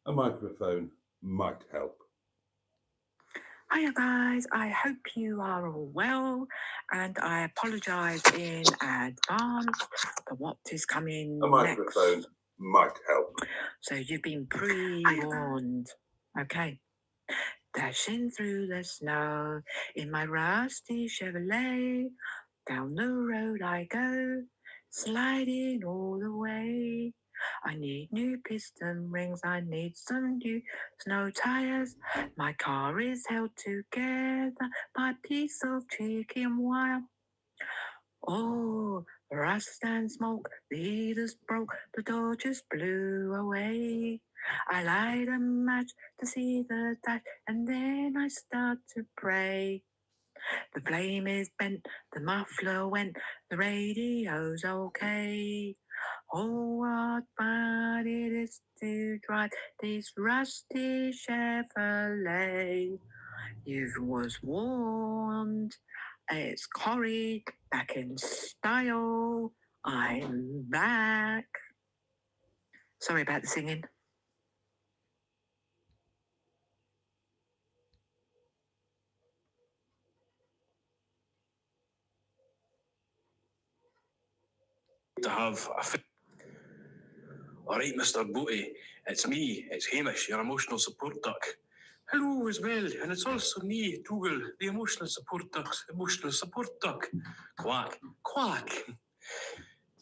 A microphone might help. Hiya guys, I hope you are all well, and I apologise in advance for what is coming A microphone next. might help. So you've been pre-warned. Okay. Dashing through the snow in my rusty Chevrolet, down the road I go, sliding all the way. I need new piston rings, I need some new snow tires. My car is held together by a piece of chicken wire. Oh, rust and smoke, the heaters broke, the door just blew away. I light a match to see the dash, and then I start to pray. The flame is bent, the muffler went, the radio's okay. Oh, what fun it is to drive this rusty Chevrolet. You was warned. It's Corey, back in style. I'm back. Sorry about the singing. To have all right, Mr. Boaty, it's me, it's Hamish, your emotional support duck. Hello as well, and it's also me, Dougal, the emotional support duck. Quack, quack.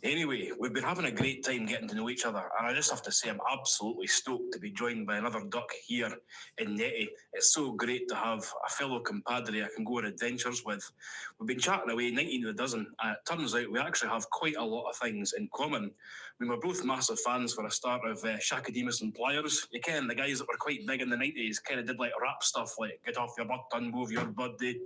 Anyway, we've been having a great time getting to know each other, and I just have to say I'm absolutely stoked to be joined by another duck here in Netty. It's so great to have a fellow compadre I can go on adventures with. We've been chatting away 19 of a dozen, and it turns out we actually have quite a lot of things in common. We were both massive fans for a start of Shakademus and Pliers. You ken, the guys that were quite big in the 90s, kind of did like rap stuff like Get Off Your Butt and Move Your Body.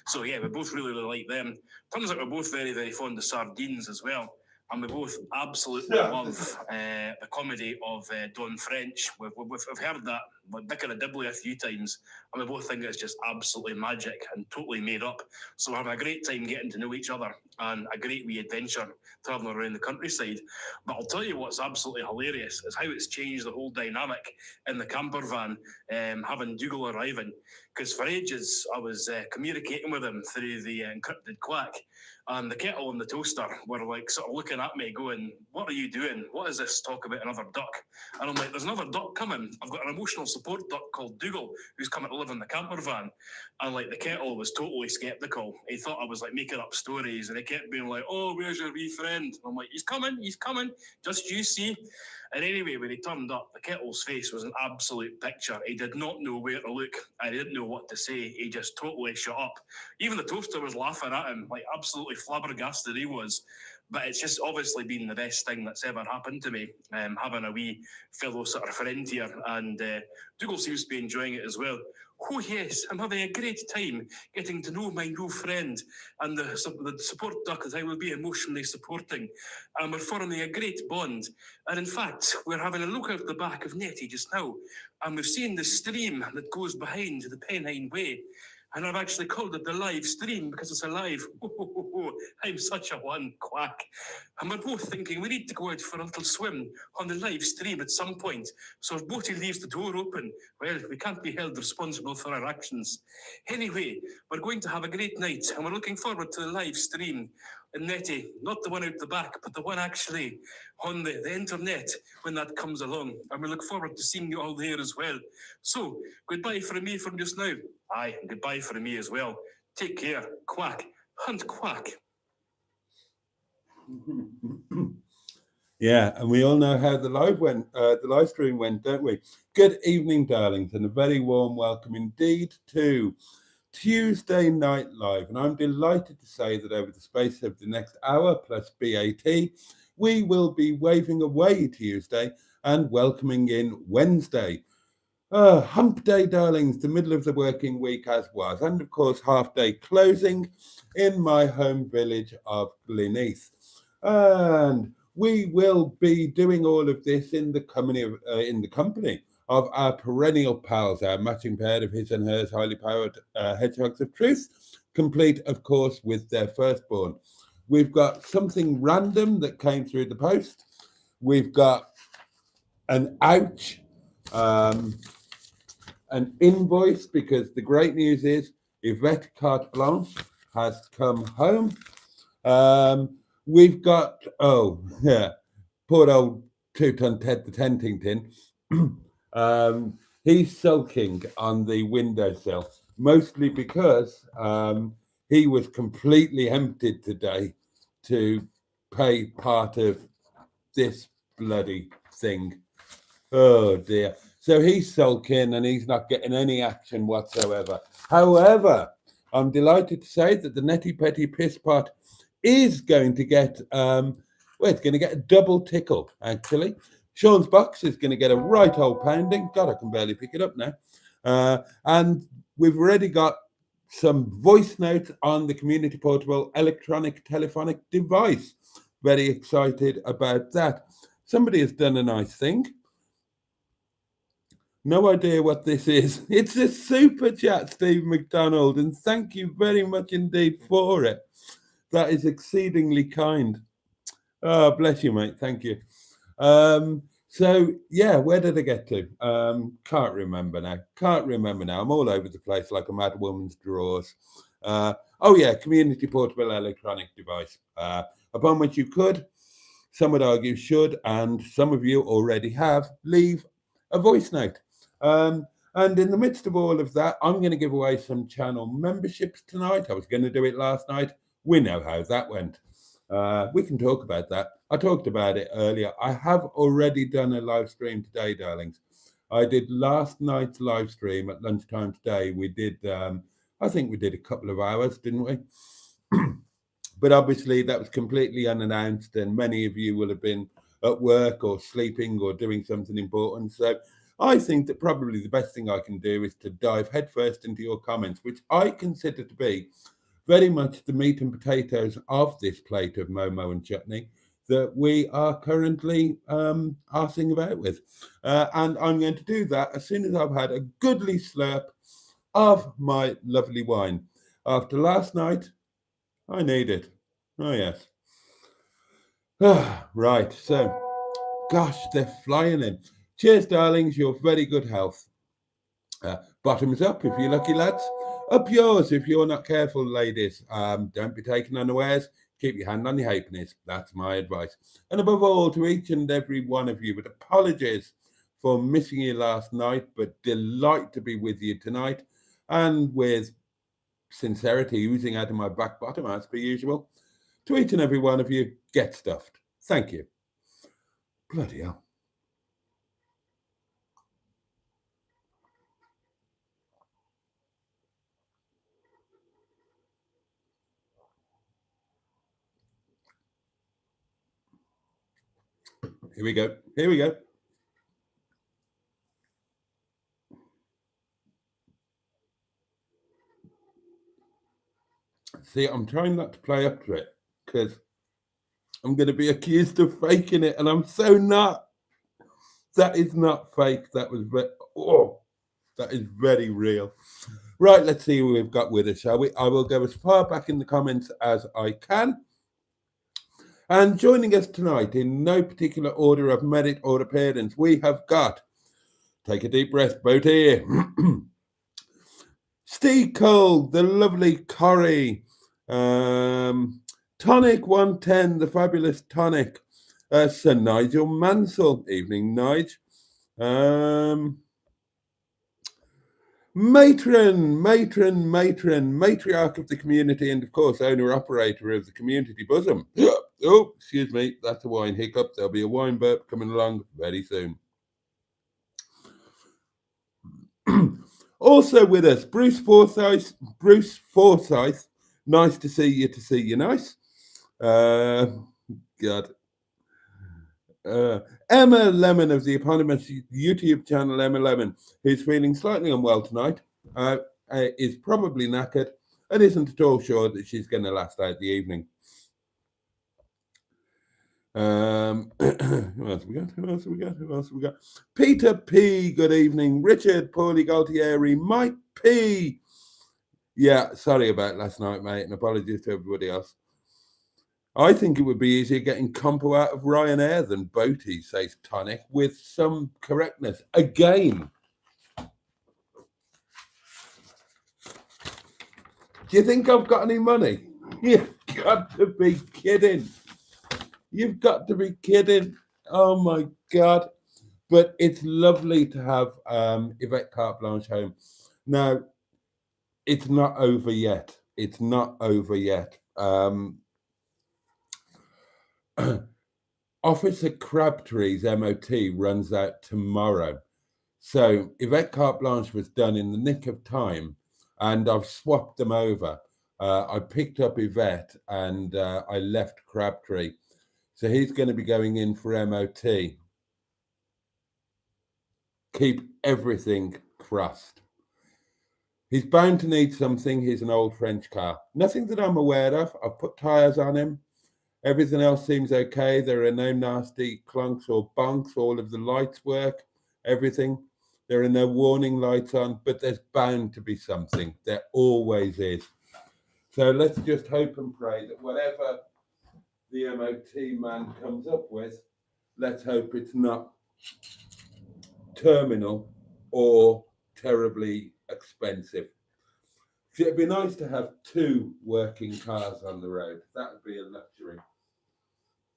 So yeah, we both really like them. Turns out we're both very, very fond of sardines as well. And we both absolutely love the comedy of Don French. We've heard that with Dick and a Dibley a few times, and we both think it's just absolutely magic and totally made up. So we're having a great time getting to know each other and a great wee adventure travelling around the countryside. But I'll tell you what's absolutely hilarious is how it's changed the whole dynamic in the camper van, having Dougal arriving. Because for ages I was communicating with him through the encrypted quack. And the kettle and the toaster were like sort of looking at me going, what are you doing? What is this talk about another duck? And I'm like, there's another duck coming. I've got an emotional support duck called Dougal who's coming to live in the camper van. And like the kettle was totally skeptical. He thought I was like making up stories and he kept being like, oh, where's your wee friend? And I'm like, he's coming, just you see. And anyway, when he turned up, the kettle's face was an absolute picture. He did not know where to look and he didn't know what to say. He just totally shut up. Even the toaster was laughing at him, like absolutely flabbergasted he was. But it's just obviously been the best thing that's ever happened to me, having a wee fellow sort of friend here. And Dougal seems to be enjoying it as well. Oh yes, I'm having a great time getting to know my new friend and the support duck that I will be emotionally supporting. And we're forming a great bond. And in fact, we're having a look out the back of Netty just now, and we've seen the stream that goes behind the Pennine Way. And I've actually called it the live stream because it's alive. I'm such a one quack. And we're both thinking we need to go out for a little swim on the live stream at some point. So if Boaty leaves the door open, well, we can't be held responsible for our actions. Anyway, we're going to have a great night and we're looking forward to the live stream. And Netty, not the one out the back, but the one actually on the internet when that comes along. And we look forward to seeing you all there as well. So, goodbye from me from just now. Aye, and goodbye from me as well. Take care. Quack. Hunt quack. Yeah, and we all know how the live stream went, don't we? Good evening, darlings, and a very warm welcome indeed to Tuesday Night Live. And I'm delighted to say that over the space of the next hour plus BAT, we will be waving away Tuesday and welcoming in Wednesday. Hump day, darlings, the middle of the working week as was, and of course half day closing in my home village of Glynneath. And we will be doing all of this in the company of our perennial pals, our matching pair of his and hers highly powered hedgehogs of truth, complete, of course, with their firstborn. We've got something random that came through the post. We've got an ouch, an invoice, because the great news is Yvette Carte Blanche has come home. We've got, poor old Two-Ton Ted the Tentington. He's sulking on the windowsill, mostly because he was completely emptied today to pay part of this bloody thing. Oh dear. So he's sulking and he's not getting any action whatsoever. However, I'm delighted to say that the Netty Petty Piss Pot is going to get, it's going to get a double tickle, actually. Sean's box is going to get a right old pounding. God, I can barely pick it up now. And we've already got some voice notes on the community portable electronic telephonic device. Very excited about that. Somebody has done a nice thing. No idea what this is. It's a super chat, Steve McDonald, and thank you very much indeed for it. That is exceedingly kind. Oh, bless you, mate. Thank you. So, yeah, where did I get to? Can't remember now. I'm all over the place like a mad woman's drawers. Community portable electronic device, upon which you could, some would argue should, and some of you already have, leave a voice note. And in the midst of all of that, I'm going to give away some channel memberships tonight. I was going to do it last night. We know how that went. We can talk about that. I talked about it earlier. I have already done a live stream today, darlings. I did last night's live stream at lunchtime today. We did, I think we did a couple of hours, didn't we? But obviously that was completely unannounced, and many of you will have been at work or sleeping or doing something important. So I think that probably the best thing I can do is to dive headfirst into your comments, which I consider to be very much the meat and potatoes of this plate of Momo and chutney that we are currently arsing about with. And I'm going to do that as soon as I've had a goodly slurp of my lovely wine. After last night, I need it. Oh, yes. Right, so, gosh, they're flying in. Cheers, darlings, your very good health. Bottoms up if you're lucky, lads. Up yours if you're not careful, ladies. Don't be taken unawares. Keep your hand on your halfpennies. That's my advice. And above all, to each and every one of you, but apologies for missing you last night, but delight to be with you tonight. And with sincerity oozing out of my back bottom, as per usual, to each and every one of you, get stuffed. Thank you. Bloody hell. Here we go. See, I'm trying not to play up to it because I'm going to be accused of faking it, and I'm so not. That is not fake. That is very real. Right, let's see who we've got with us, shall we? I will go as far back in the comments as I can. And joining us tonight, in no particular order of merit or appearance, we have got, take a deep breath, Boaty, Steve Cole, the lovely Corrie, Tonic 110, the fabulous Tonic, Sir Nigel Mansell, evening Nige, matriarch of the community, and of course owner-operator of the community bosom. Oh, excuse me, that's a wine hiccup. There'll be a wine burp coming along very soon. Also with us, Bruce Forsyth. Nice to see you. Nice. God. Emma Lemon of the eponymous YouTube channel Emma Lemon, who's feeling slightly unwell tonight, is probably knackered and isn't at all sure that she's going to last out the evening. Who else we got? Peter P, good evening. Richard Paulie Galtieri, Mike P. Yeah, sorry about last night, mate, and apologies to everybody else. I think it would be easier getting compo out of Ryanair than Boaty, says Tonic, with some correctness. Again, do you think I've got any money? You've got to be kidding. You've got to be kidding. Oh my God. But it's lovely to have Yvette Carte Blanche home. Now, it's not over yet. It's not over yet. Officer Crabtree's MOT runs out tomorrow. So Yvette Carte Blanche was done in the nick of time, and I've swapped them over. I picked up Yvette and I left Crabtree. So he's going to be going in for MOT. Keep everything crossed. He's bound to need something. He's an old French car. Nothing that I'm aware of. I've put tyres on him. Everything else seems okay. There are no nasty clunks or bunks. All of the lights work. Everything. There are no warning lights on, but there's bound to be something. There always is. So let's just hope and pray that whatever the MOT man comes up with, let's hope it's not terminal or terribly expensive. It'd be nice to have 2 working cars on the road. That would be a luxury.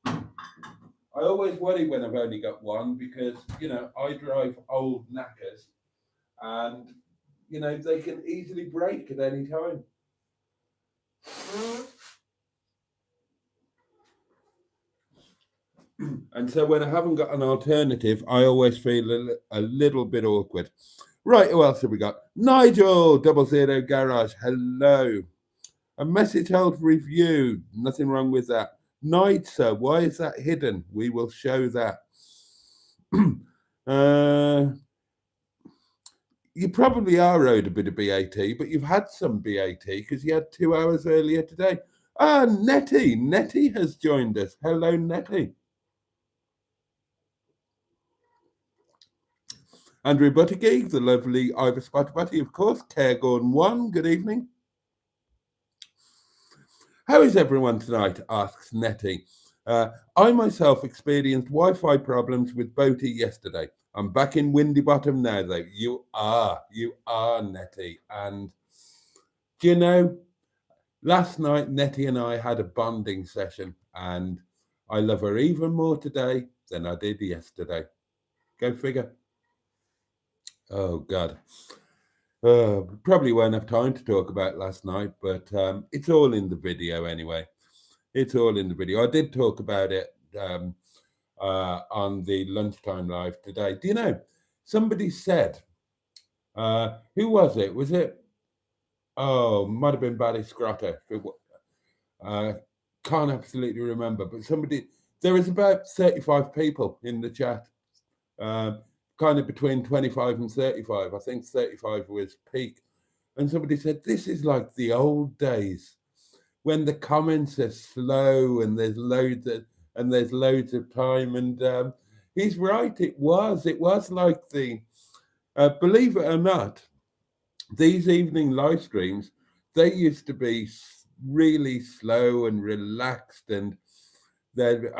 I always worry when I've only got one because, I drive old knackers and, they can easily break at any time. And so when I haven't got an alternative, I always feel a little bit awkward. Right, who else have we got? Nigel, 00 Garage, hello. A message held review, nothing wrong with that. Nigel, why is that hidden? We will show that. You probably are owed a bit of BAT, but you've had some BAT because you had 2 hours earlier today. Nettie. Nettie has joined us. Hello, Nettie. Andrew Buttigieg, the lovely Ivor Spotty, of course. Cairgorn 1, good evening. How is everyone tonight? Asks Nettie. I myself experienced Wi-Fi problems with Boaty yesterday. I'm back in Windy Bottom now, though. You are, Nettie. And do you know, last night Nettie and I had a bonding session, and I love her even more today than I did yesterday. Go figure. Oh, God. Probably won't have time to talk about last night, but it's all in the video anyway. It's all in the video. I did talk about it on the lunchtime live today. Do you know, somebody said, who was it? Was it, might have been Barry Scrotter. Can't absolutely remember, but there was about 35 people in the chat. Kind of between 25 and 35. I think 35 was peak. And somebody said, this is like the old days when the comments are slow and there's loads of time. And he's right. It was like believe it or not, these evening live streams, they used to be really slow and relaxed, and there'd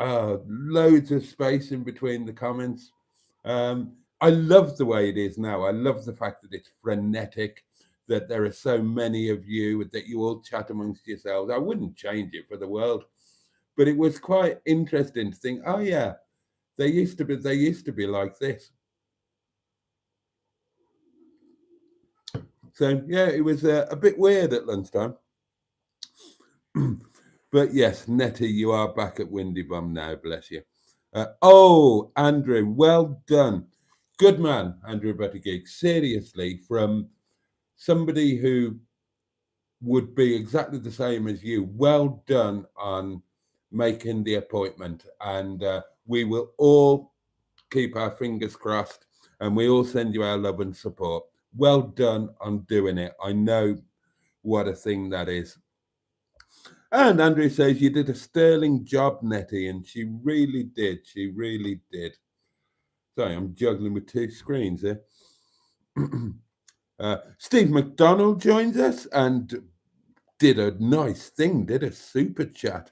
loads of space in between the comments. I love the way it is now. I love the fact that it's frenetic, that there are so many of you, that you all chat amongst yourselves. I wouldn't change it for the world, but it was quite interesting to think, oh yeah, they used to be like this. So yeah, it was a bit weird at lunchtime. But yes, Nettie, you are back at Windy Bum now, bless you. Andrew, well done. Good man, Andrew Buttigieg. Seriously, from somebody who would be exactly the same as you, well done on making the appointment. And we will all keep our fingers crossed, and we all send you our love and support. Well done on doing it. I know what a thing that is. And Andrew says, you did a sterling job, Nettie, and she really did. She really did. Sorry, I'm juggling with 2 screens here. Steve McDonald joins us and did a nice thing, did a super chat.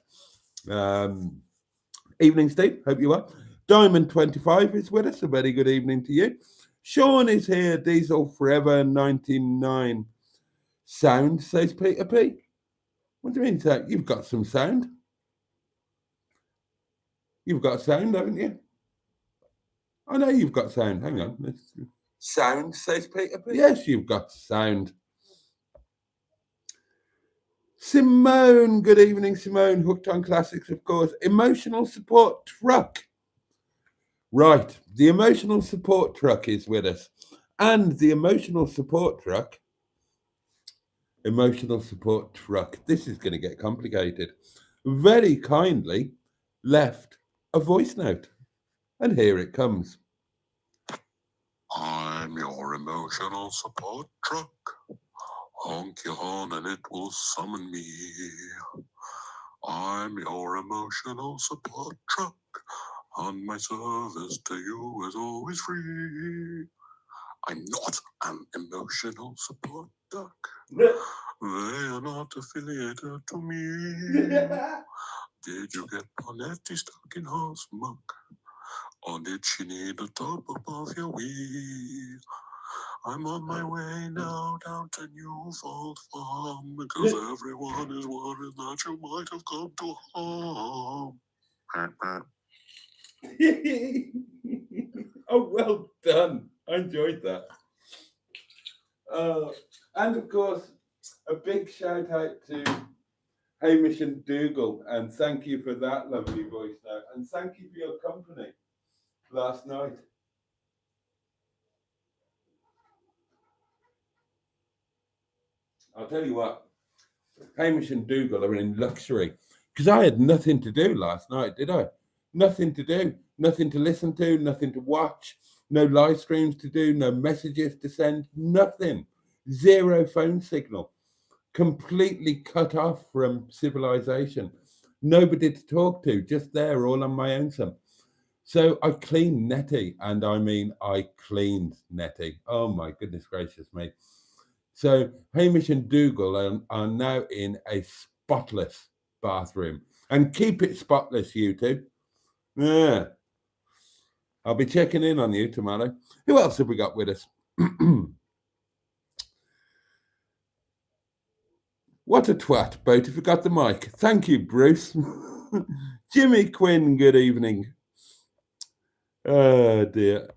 Evening, Steve. Hope you are. Diamond 25 is with us. A very good evening to you. Sean is here. Diesel Forever 99. Sound, says Peter P. What do you mean, sound? You've got some sound. You've got sound, haven't you? I know you've got sound. Hang on. Sound, says Peter P. Yes, you've got sound. Simone, good evening, Simone. Hooked on Classics, of course. Emotional support truck. Right, the emotional support truck is with us. And the emotional support truck, this is going to get complicated, very kindly left a voice note. And here it comes. I'm your emotional support truck. Honk your horn and it will summon me. I'm your emotional support truck. And my service to you is always free. I'm not an emotional support duck. They are not affiliated to me. Did you get Panetti stuck in her smoke? Or did she need a top above your wheel? I'm on my way now down to Newfold Farm because everyone is worried that you might have come to harm. Oh, well done. I enjoyed that. And of course, a big shout out to Hamish and Dougal, and thank you for that lovely voice note, and thank you for your company last night. I'll tell you what, Hamish and Dougal are in luxury because I had nothing to do last night, did I? Nothing to do, nothing to listen to, nothing to watch, no live streams to do, no messages to send, nothing. Zero phone signal, completely cut off from civilization. Nobody to talk to, just there, all on my own. So I cleaned Nettie, and I mean, I cleaned Nettie. Oh my goodness gracious me. So Hamish and Dougal are now in a spotless bathroom. And keep it spotless, you two. Yeah. I'll be checking in on you tomorrow. Who else have we got with us? What a twat, Boaty forgot the mic. Thank you, Bruce. Jimmy Quinn, good evening. Oh, dear.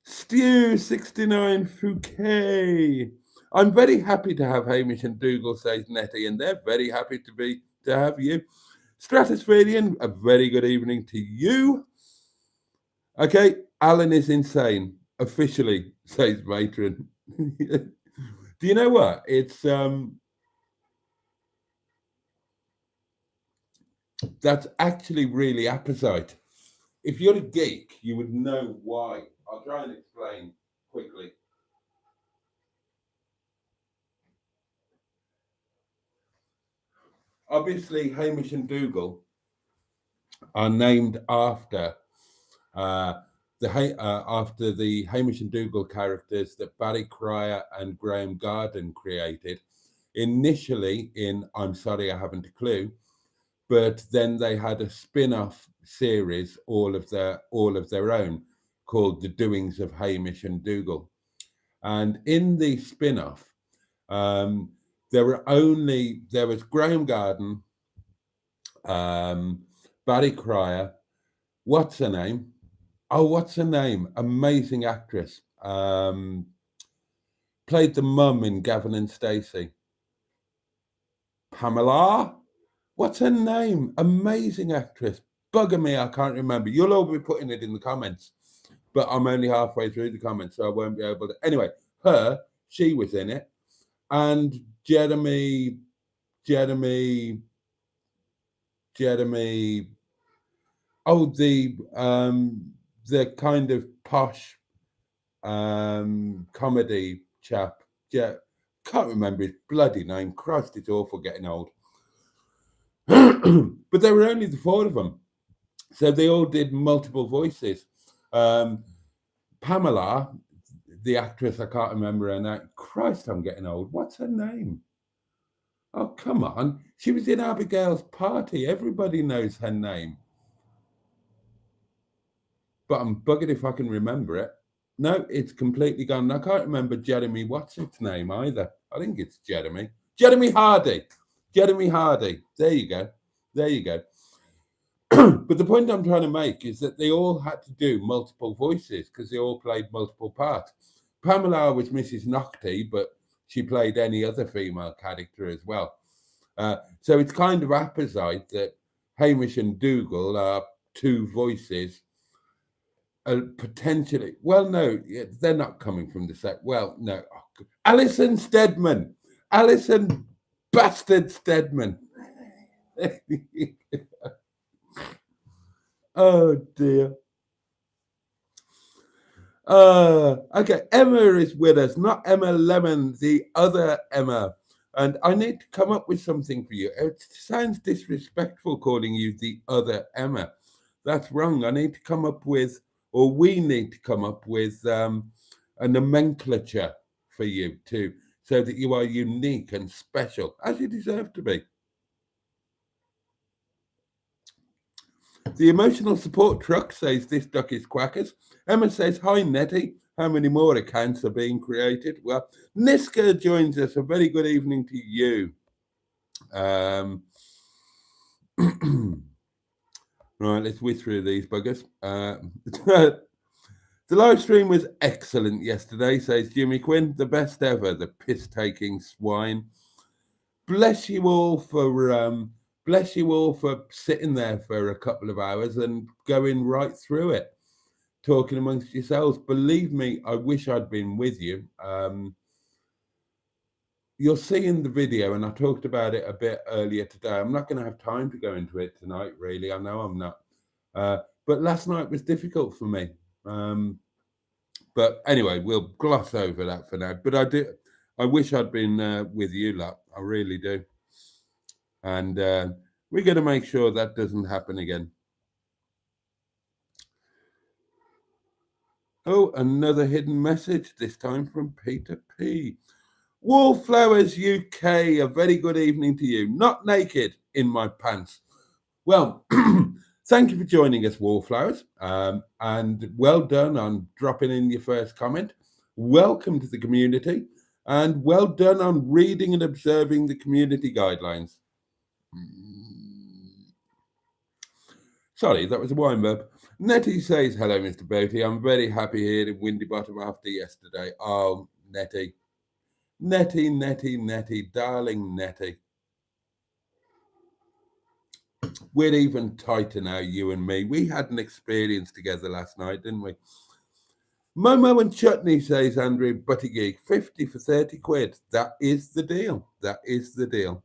Stew69 Fouquet. I'm very happy to have Hamish and Dougal, says Nettie, and they're very happy to have you. Stratospherian, a very good evening to you. Okay, Alan is insane, officially, says Matron. Do you know what? It's that's actually really apposite. If you're a geek, you would know why. I'll try and explain quickly. Obviously, Hamish and Dougal are named after after the Hamish and Dougal characters that Barry Cryer and Graham Garden created. Initially in I'm Sorry I Haven't a Clue, but then they had a spin-off series all of their own called The Doings of Hamish and Dougal. And in the spin-off, there was Graham Garden, Barry Cryer, what's her name? Amazing actress. Played the mum in Gavin and Stacey. Pamela? What's her name? Amazing actress. Bugger me, I can't remember. You'll all be putting it in the comments, but I'm only halfway through the comments, so I won't be able to. Anyway, she was in it. And Jeremy. Oh, the kind of posh comedy chap. Yeah, can't remember his bloody name. Christ, it's awful getting old. But there were only the four of them, so they all did multiple voices. Pamela, the actress, I can't remember her name. Christ, I'm getting old. What's her name? Oh, come on. She was in Abigail's party. Everybody knows her name. But I'm buggered if I can remember it. No, it's completely gone. I can't remember Jeremy what's its name either. I think it's Jeremy. Jeremy Hardy. Jeremy Hardy. There you go. There you go. But the point I'm trying to make is that they all had to do multiple voices because they all played multiple parts. Pamela was Mrs. Nocty, but she played any other female character as well. So it's kind of apposite that Hamish and Dougal are two voices. Potentially, well, no, they're not coming from the set. Well, no, Alison Steadman, Alison Bastard Steadman. Oh dear. Okay, Emma is with us, not Emma Lemon, the other Emma. And I need to come up with something for you. It sounds disrespectful calling you the other Emma. That's wrong. I need to come up with, or we need to come up with a nomenclature for you too, so that you are unique and special, as you deserve to be. The emotional support truck says this duck is quackers. Emma says, hi, Nettie. How many more accounts are being created? Well, Niska joins us. A very good evening to you. Right, let's whiz through these buggers. The live stream was excellent yesterday, says Jimmy Quinn. The best ever, the piss-taking swine. Bless you all for sitting there for a couple of hours and going right through it, talking amongst yourselves. Believe me, I wish I'd been with you. You'll see in the video, and I talked about it a bit earlier today. I'm not going to have time to go into it tonight, really. I know I'm not. But last night was difficult for me. But anyway, we'll gloss over that for now. But I wish I'd been with you lot. I really do. And we're going to make sure that doesn't happen again. Oh, another hidden message, this time from Peter P. Wallflowers UK, a very good evening to you. Not naked in my pants. Well, thank you for joining us, Wallflowers. And well done on dropping in your first comment. Welcome to the community. And well done on reading and observing the community guidelines. Sorry, that was a wine burp. Nettie says, hello, Mr. Boaty. I'm very happy here in Windy Bottom after yesterday. Oh, Nettie. Nettie, darling Nettie. We're even tighter now, you and me. We had an experience together last night, didn't we? Momo and Chutney, says Andrew Buttigeek. 50 for 30 quid. That is the deal. That is the deal.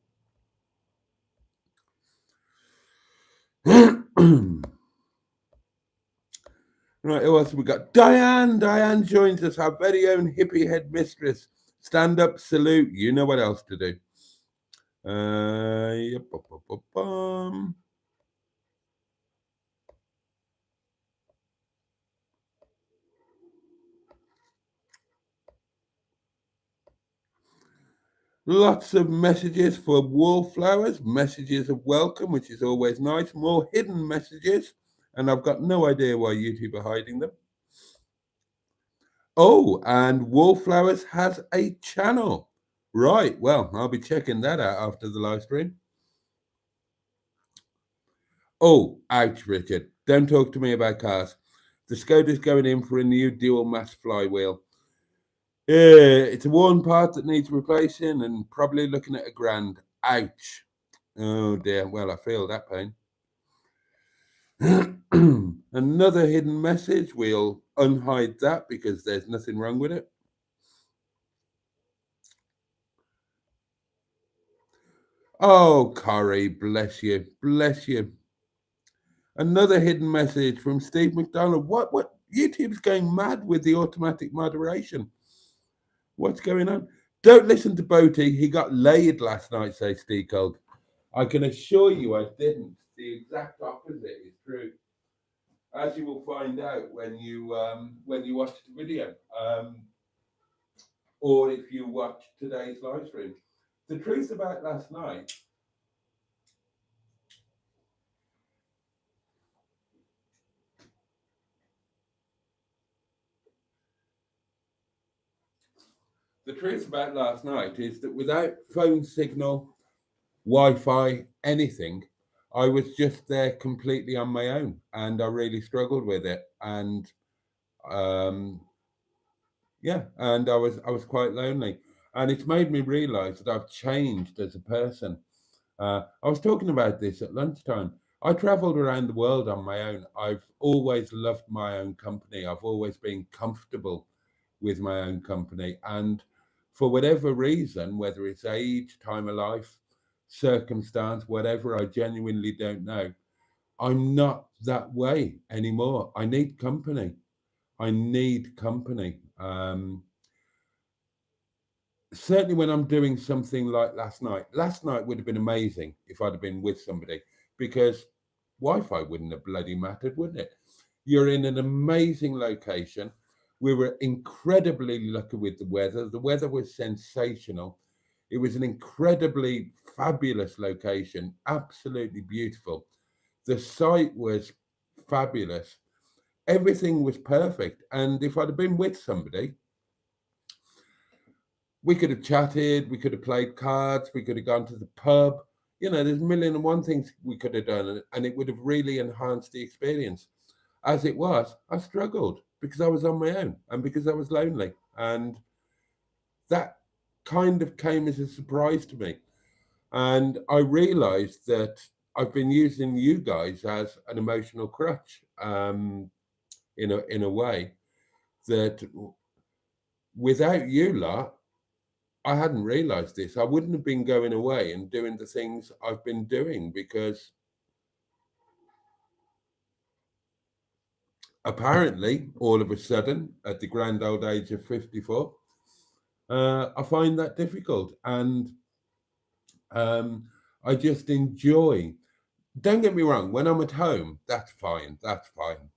Right, who else have we got? Diane. Diane joins us, our very own hippie headmistress. Stand up, salute. You know what else to do. Lots of messages for Wallflowers, messages of welcome, which is always nice. More hidden messages, and I've got no idea why YouTube are hiding them. Oh, and Wallflowers has a channel. Right, well, I'll be checking that out after the live stream. Oh, ouch, Richard. Don't talk to me about cars. The Skoda's going in for a new dual mass flywheel. It's a worn part that needs replacing and probably looking at £1,000. Ouch. Oh dear. Well, I feel that pain. Another hidden message. We'll unhide that because there's nothing wrong with it. Oh, Corey, bless you. Bless you. Another hidden message from Steve McDonald. What? YouTube's going mad with the automatic moderation. What's going on? Don't listen to Boaty. He got laid last night, says Steve Cold. I can assure you I didn't. The exact opposite is true. As you will find out when you watch the video. Or if you watch today's live stream. The truth about last night. The truth about last night is that without phone signal, Wi-Fi, anything, I was just there completely on my own, and I really struggled with it. And um, yeah, and I was quite lonely, and it's made me realise that I've changed as a person. I was talking about this at lunchtime. I travelled around the world on my own. I've always loved my own company. I've always been comfortable with my own company. And for whatever reason, whether it's age, time of life, circumstance, whatever, I genuinely don't know. I'm not that way anymore. I need company. I need company. Certainly when I'm doing something like last night. Last night would have been amazing if I'd have been with somebody because Wi-Fi wouldn't have bloody mattered, wouldn't it? You're in an amazing location. We were incredibly lucky with the weather. The weather was sensational. It was an incredibly fabulous location, absolutely beautiful. The site was fabulous. Everything was perfect. And if I'd have been with somebody, we could have chatted, we could have played cards, we could have gone to the pub. You know, there's a million and one things we could have done, and it would have really enhanced the experience. As it was, I struggled because I was on my own and because I was lonely. And that kind of came as a surprise to me. And I realized that I've been using you guys as an emotional crutch, in a way that without you lot, I hadn't realized this. I wouldn't have been going away and doing the things I've been doing because apparently, all of a sudden, at the grand old age of 54, I find that difficult. And I just enjoy. Don't get me wrong, when I'm at home, that's fine. That's fine.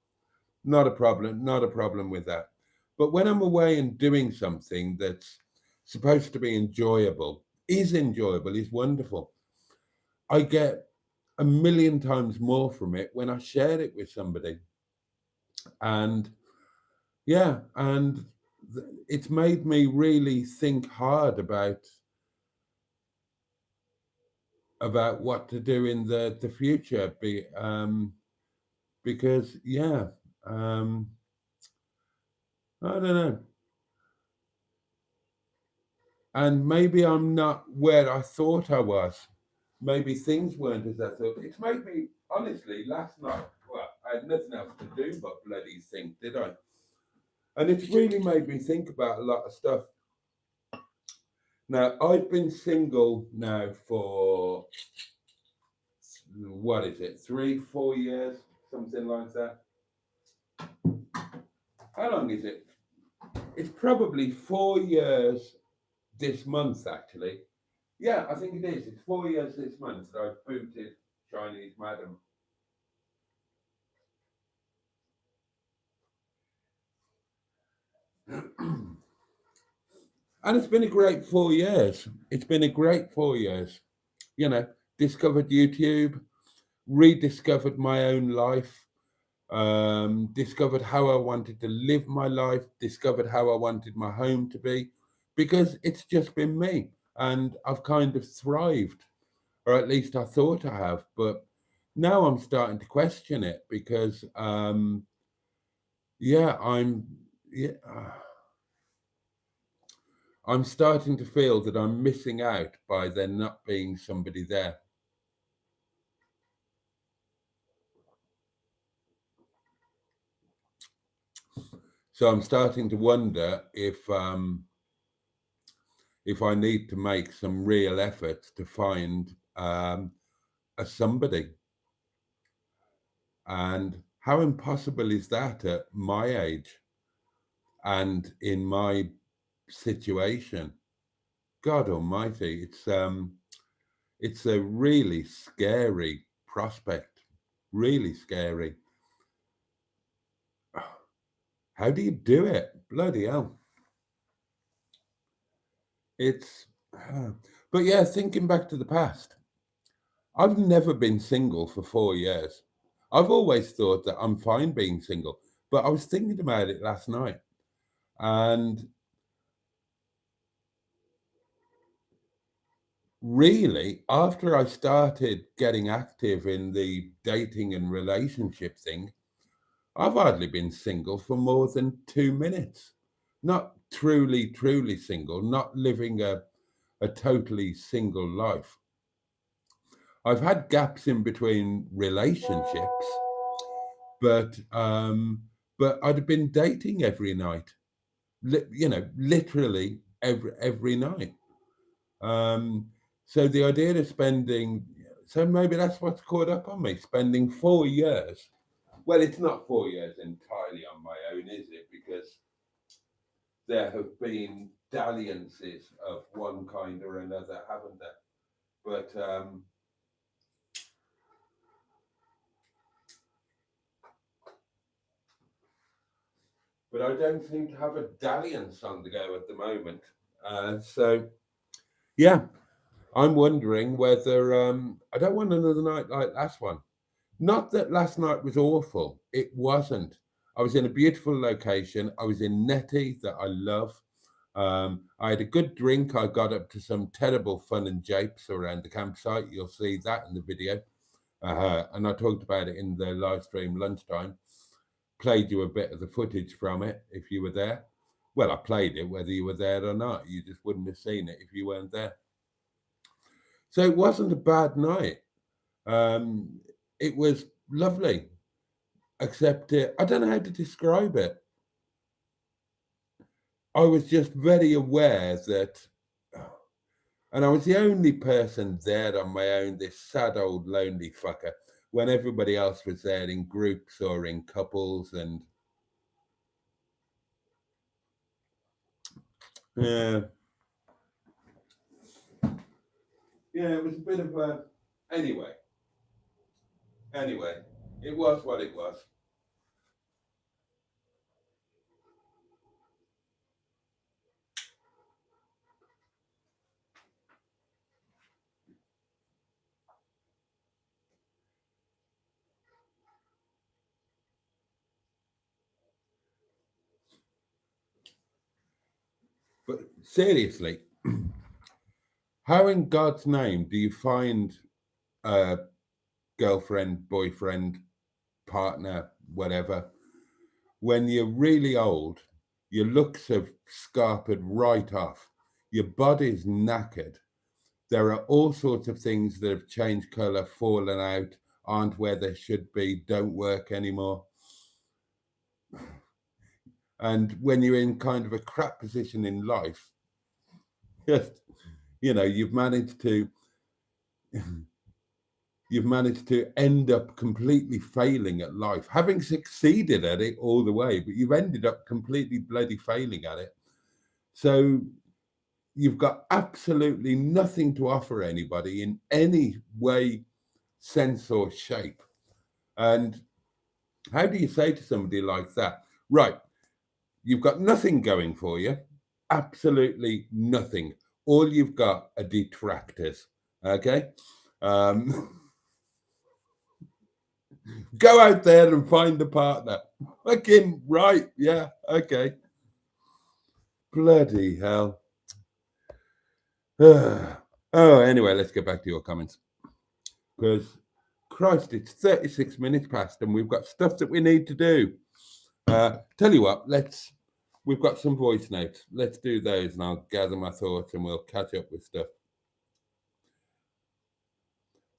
Not a problem. Not a problem with that. But when I'm away and doing something that's supposed to be enjoyable, is wonderful. I get a million times more from it when I share it with somebody. And yeah, and it's made me really think hard about what to do in the future. Because yeah, um, I don't know. And maybe I'm not where I thought I was. Maybe things weren't as I thought. It's made me, honestly, last night, well, I had nothing else to do but bloody think, did I? And it's really made me think about a lot of stuff. Now, I've been single now for, what is it, 3, 4 years, something like that. How long is it? It's probably 4 years this month, actually. Yeah, I think it is. It's 4 years this month that I've booted Chinese Madam. And it's been a great 4 years. It's been a great 4 years. You know, discovered YouTube, rediscovered my own life, discovered how I wanted to live my life, discovered how I wanted my home to be, because it's just been me. And I've kind of thrived, or at least I thought I have. But now I'm starting to question it because, yeah, yeah, I'm starting to feel that I'm missing out by there not being somebody there. So I'm starting to wonder if I need to make some real efforts to find a somebody. And how impossible is that at my age and in my situation? God Almighty, it's a really scary prospect, really scary. How do you do it? Bloody hell! It's But yeah, thinking back to the past, I've never been single for 4 years. I've always thought that I'm fine being single, but I was thinking about it last night. And really, after I started getting active in the dating and relationship thing, I've hardly been single for more than 2 minutes. Not truly single, not living a totally single life. I've had gaps in between relationships, but I'd have been dating every night. Literally every night. Um, so the idea of spending, so maybe that's what's caught up on me, spending 4 years. Well, it's not 4 years entirely on my own, is it? Because there have been dalliances of one kind or another, haven't there? But I don't seem to have a dalliance on the go at the moment. So yeah, I'm wondering whether I don't want another night like last one. Not that last night was awful. It wasn't. I was in a beautiful location. I was in Netty that I love. I had a good drink. I got up to some terrible fun and japes around the campsite. You'll see that in the video. And I talked about it in the live stream lunchtime. Played you a bit of the footage from it if you were there. Well, I played it whether you were there or not. You just wouldn't have seen it if you weren't there. So it wasn't a bad night. It was lovely, except I don't know how to describe it. I was just very aware that, and I was the only person there on my own, this sad old lonely fucker, when everybody else was there in groups or in couples. And yeah, it was a bit of a, anyway, it was what it was. But seriously, how in God's name do you find a girlfriend, boyfriend, partner, whatever, when you're really old, your looks have scarpered right off, your body's knackered, there are all sorts of things that have changed colour, fallen out, aren't where they should be, don't work anymore. And when you're in kind of a crap position in life, just, you've managed to end up completely failing at life, having succeeded at it all the way, but you've ended up completely bloody failing at it. So you've got absolutely nothing to offer anybody in any way, sense, or shape. And how do you say to somebody like that, right, you've got nothing going for you, absolutely nothing. All you've got are detractors, okay? Go out there and find a partner. Fucking right, yeah, okay. Bloody hell. Oh, anyway, let's get back to your comments. Because, Christ, it's 36 minutes past and we've got stuff that we need to do. Tell you what, we've got some voice notes. Let's do those and I'll gather my thoughts and we'll catch up with stuff.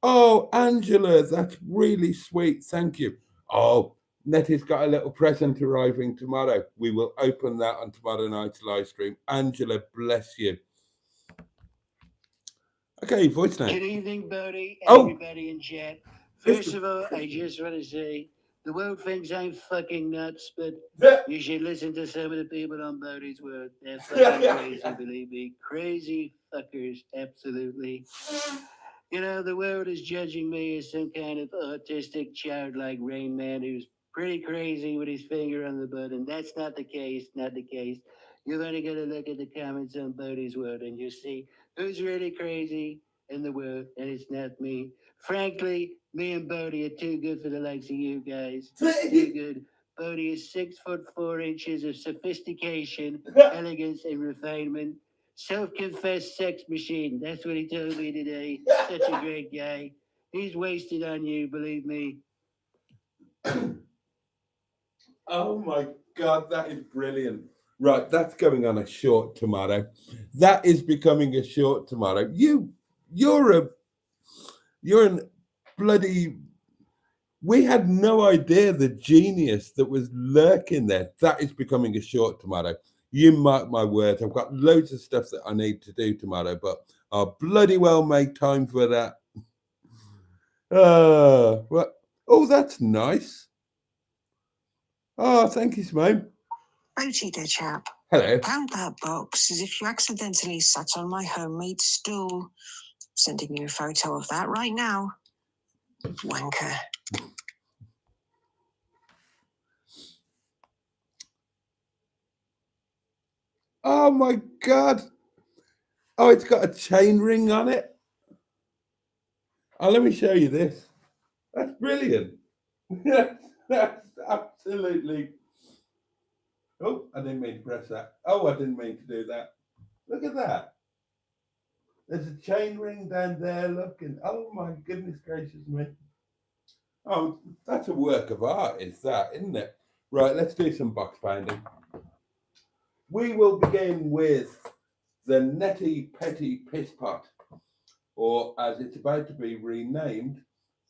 Oh, Angela, that's really sweet. Thank you. Oh, Nettie's got a little present arriving tomorrow. We will open that on tomorrow night's live stream. Angela, bless you. Okay, voice note. Good evening, Boaty, everybody in chat. First of all, I just want to say the world thinks I'm fucking nuts, but you should listen to some of the people on Boaty's World. They're fucking crazy, believe me. Crazy fuckers, absolutely. The world is judging me as some kind of autistic, childlike Rain Man who's pretty crazy with his finger on the button. That's not the case, not the case. You've only got to look at the comments on Boaty's World and you'll see who's really crazy in the world, and it's not me. Frankly, me and Boaty are too good for the likes of you guys. Too good. Boaty is 6'4" of sophistication, elegance, and refinement. Self-confessed sex machine. That's what he told me today. Such a great guy. He's wasted on you, believe me. Oh my God, that is brilliant. Right, that's going on a short tomorrow. That is becoming a short tomorrow. You're an bloody. We had no idea the genius that was lurking there. That is becoming a short tomorrow. You mark my words. I've got loads of stuff that I need to do tomorrow, but I'll bloody well make time for that. Well, oh, that's nice. Oh, thank you, Simone. Boaty, dear chap. Hello. Count that box as if you accidentally sat on my homemade stool. Sending you a photo of that right now. Wanker. Oh my God. Oh, it's got a chain ring on it. Oh, let me show you this. That's brilliant. That's absolutely. Oh, I didn't mean to press that. Oh, I didn't mean to do that. Look at that. There's a chain ring down there. Look, and oh my goodness gracious me. Oh, that's a work of art, is that, isn't it? Right, let's do some box pounding. We will begin with the Netty Petty Piss Pot, or as it's about to be renamed,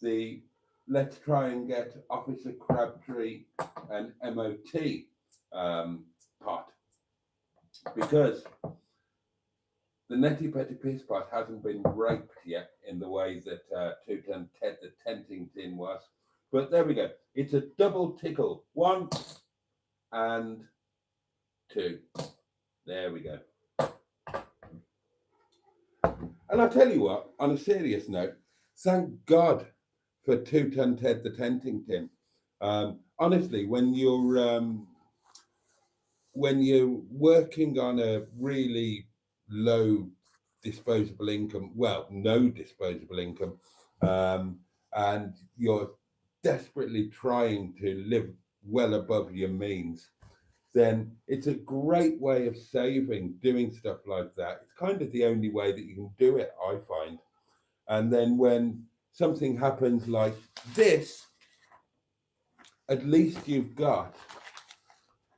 the Let's Try and Get Officer Crabtree an MOT pot, because the Netty Petty Piss Pot hasn't been raped yet in the way that Two-Ton Ted the Tenting Tin was. But there we go. It's a double tickle. 1 and 2. There we go. And I'll tell you what, on a serious note, thank God for Two-Ton Ted the Tenting Tin. Honestly, when you're working on a really low disposable income, well, no disposable income, and you're desperately trying to live well above your means, then it's a great way of saving, doing stuff like that. It's kind of the only way that you can do it, I find. And then when something happens like this, at least you've got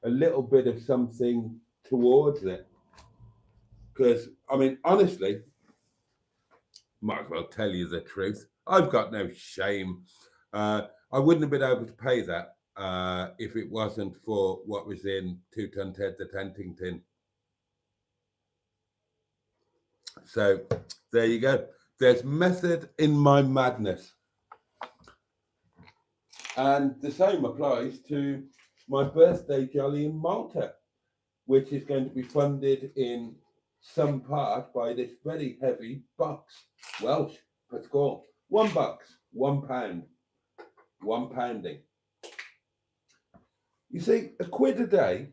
a little bit of something towards it. Because, I mean, honestly, might as well tell you the truth. I've got no shame. I wouldn't have been able to pay that if it wasn't for what was in Two-Ton Ted the Tenting Tin. So there you go. There's method in my madness. And the same applies to my birthday jolly in Malta, which is going to be funded in some part by this very heavy box. Welsh, let's go. £1, £1, £1 pounding. You see, a quid a day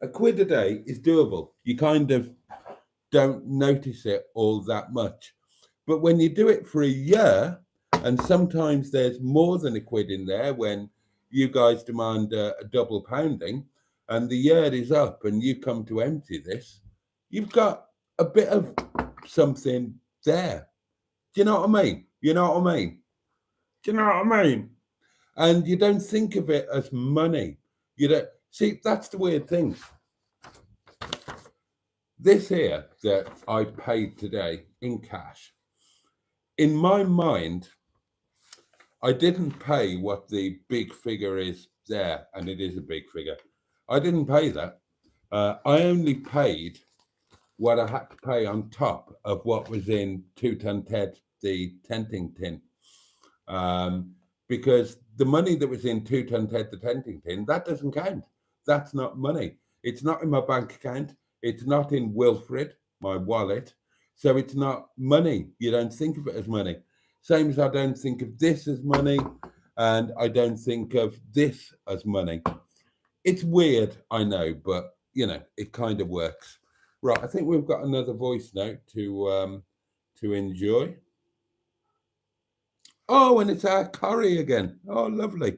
is doable. You kind of don't notice it all that much. But when you do it for a year, and sometimes there's more than a quid in there when you guys demand a double pounding, and the year is up and you come to empty this, you've got a bit of something there. Do you know what I mean? You know what I mean? Do you know what I mean? And you don't think of it as money. You don't see, that's the weird thing. This here that I paid today in cash, in my mind, I didn't pay what the big figure is there, and it is a big figure. I didn't pay that. I only paid what I had to pay on top of what was in Two-Ton Ted the Tenting Tin. Because the money that was in Two-Ton Ted the Tenting Tin, that doesn't count. That's not money. It's not in my bank account. It's not in Wilfred, my wallet. So it's not money. You don't think of it as money. Same as I don't think of this as money. and I don't think of this as money. It's weird, I know, but you know, it kind of works. Right, I think we've got another voice note to enjoy. Oh, and it's our curry again. Oh, lovely.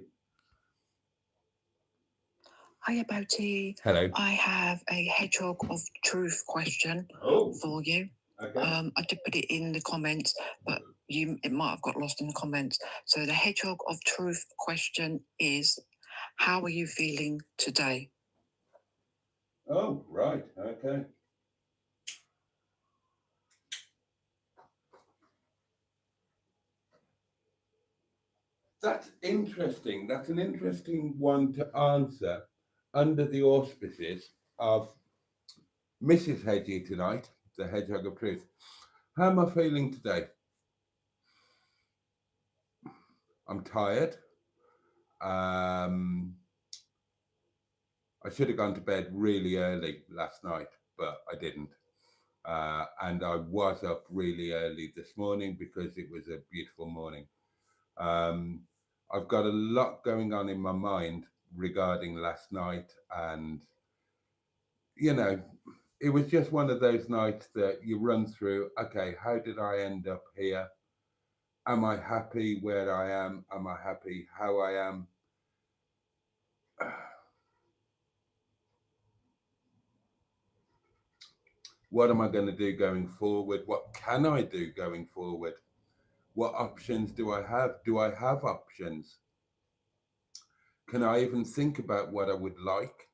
Hiya, Boaty. Hello. I have a Hedgehog of Truth question for you. Okay. I did put it in the comments, but it might have got lost in the comments. So the Hedgehog of Truth question is, how are you feeling today? Oh, right. Okay. That's interesting. That's an interesting one to answer under the auspices of Mrs. Hedgie tonight, the Hedgehog of Truth. How am I feeling today? I'm tired. I should have gone to bed really early last night, but I didn't. And I was up really early this morning because it was a beautiful morning. I've got a lot going on in my mind regarding last night, and you know, it was just one of those nights that you run through. Okay, how did I end up here? Am I happy where I am? Am I happy how I am? What am I going to do going forward? What can I do going forward? What options do I have? Do I have options? Can I even think about what I would like?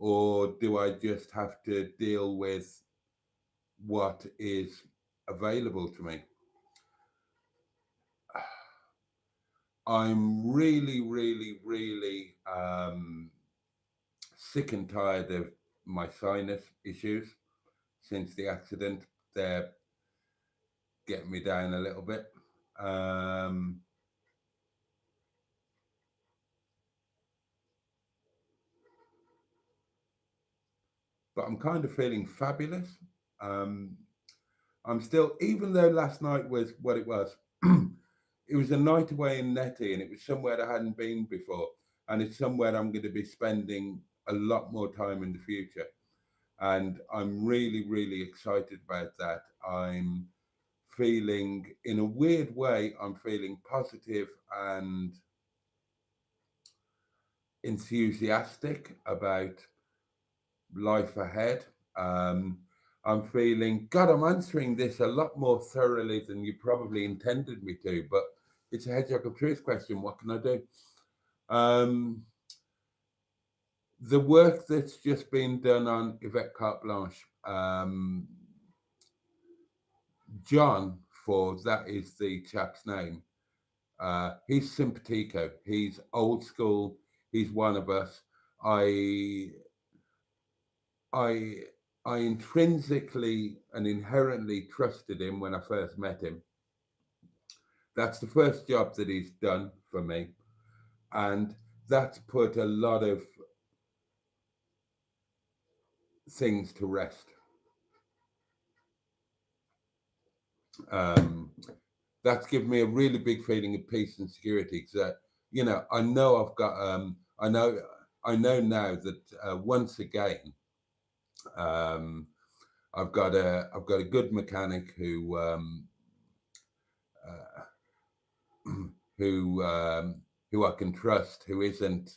Or do I just have to deal with what is available to me? I'm really, really, really sick and tired of my sinus issues since the accident. They're getting me down a little bit. But I'm kind of feeling fabulous. I'm still, even though last night was what it was, it was a night away in Netty, and it was somewhere I hadn't been before, and it's somewhere I'm going to be spending a lot more time in the future. And I'm really, really excited about that. I'm feeling, in a weird way, I'm feeling positive and enthusiastic about life ahead. I'm feeling, God, I'm answering this a lot more thoroughly than you probably intended me to, but it's a Hedgehog of Truth question. What can I do? The work that's just been done on Yvette Carte Blanche, John, for that is the chap's name. He's simpatico. He's old school. He's one of us. I intrinsically and inherently trusted him when I first met him. That's the first job that he's done for me. And that's put a lot of things to rest. That's given me a really big feeling of peace and security, because you know, I know I've got I know now that once again I've got a good mechanic who who I can trust, who isn't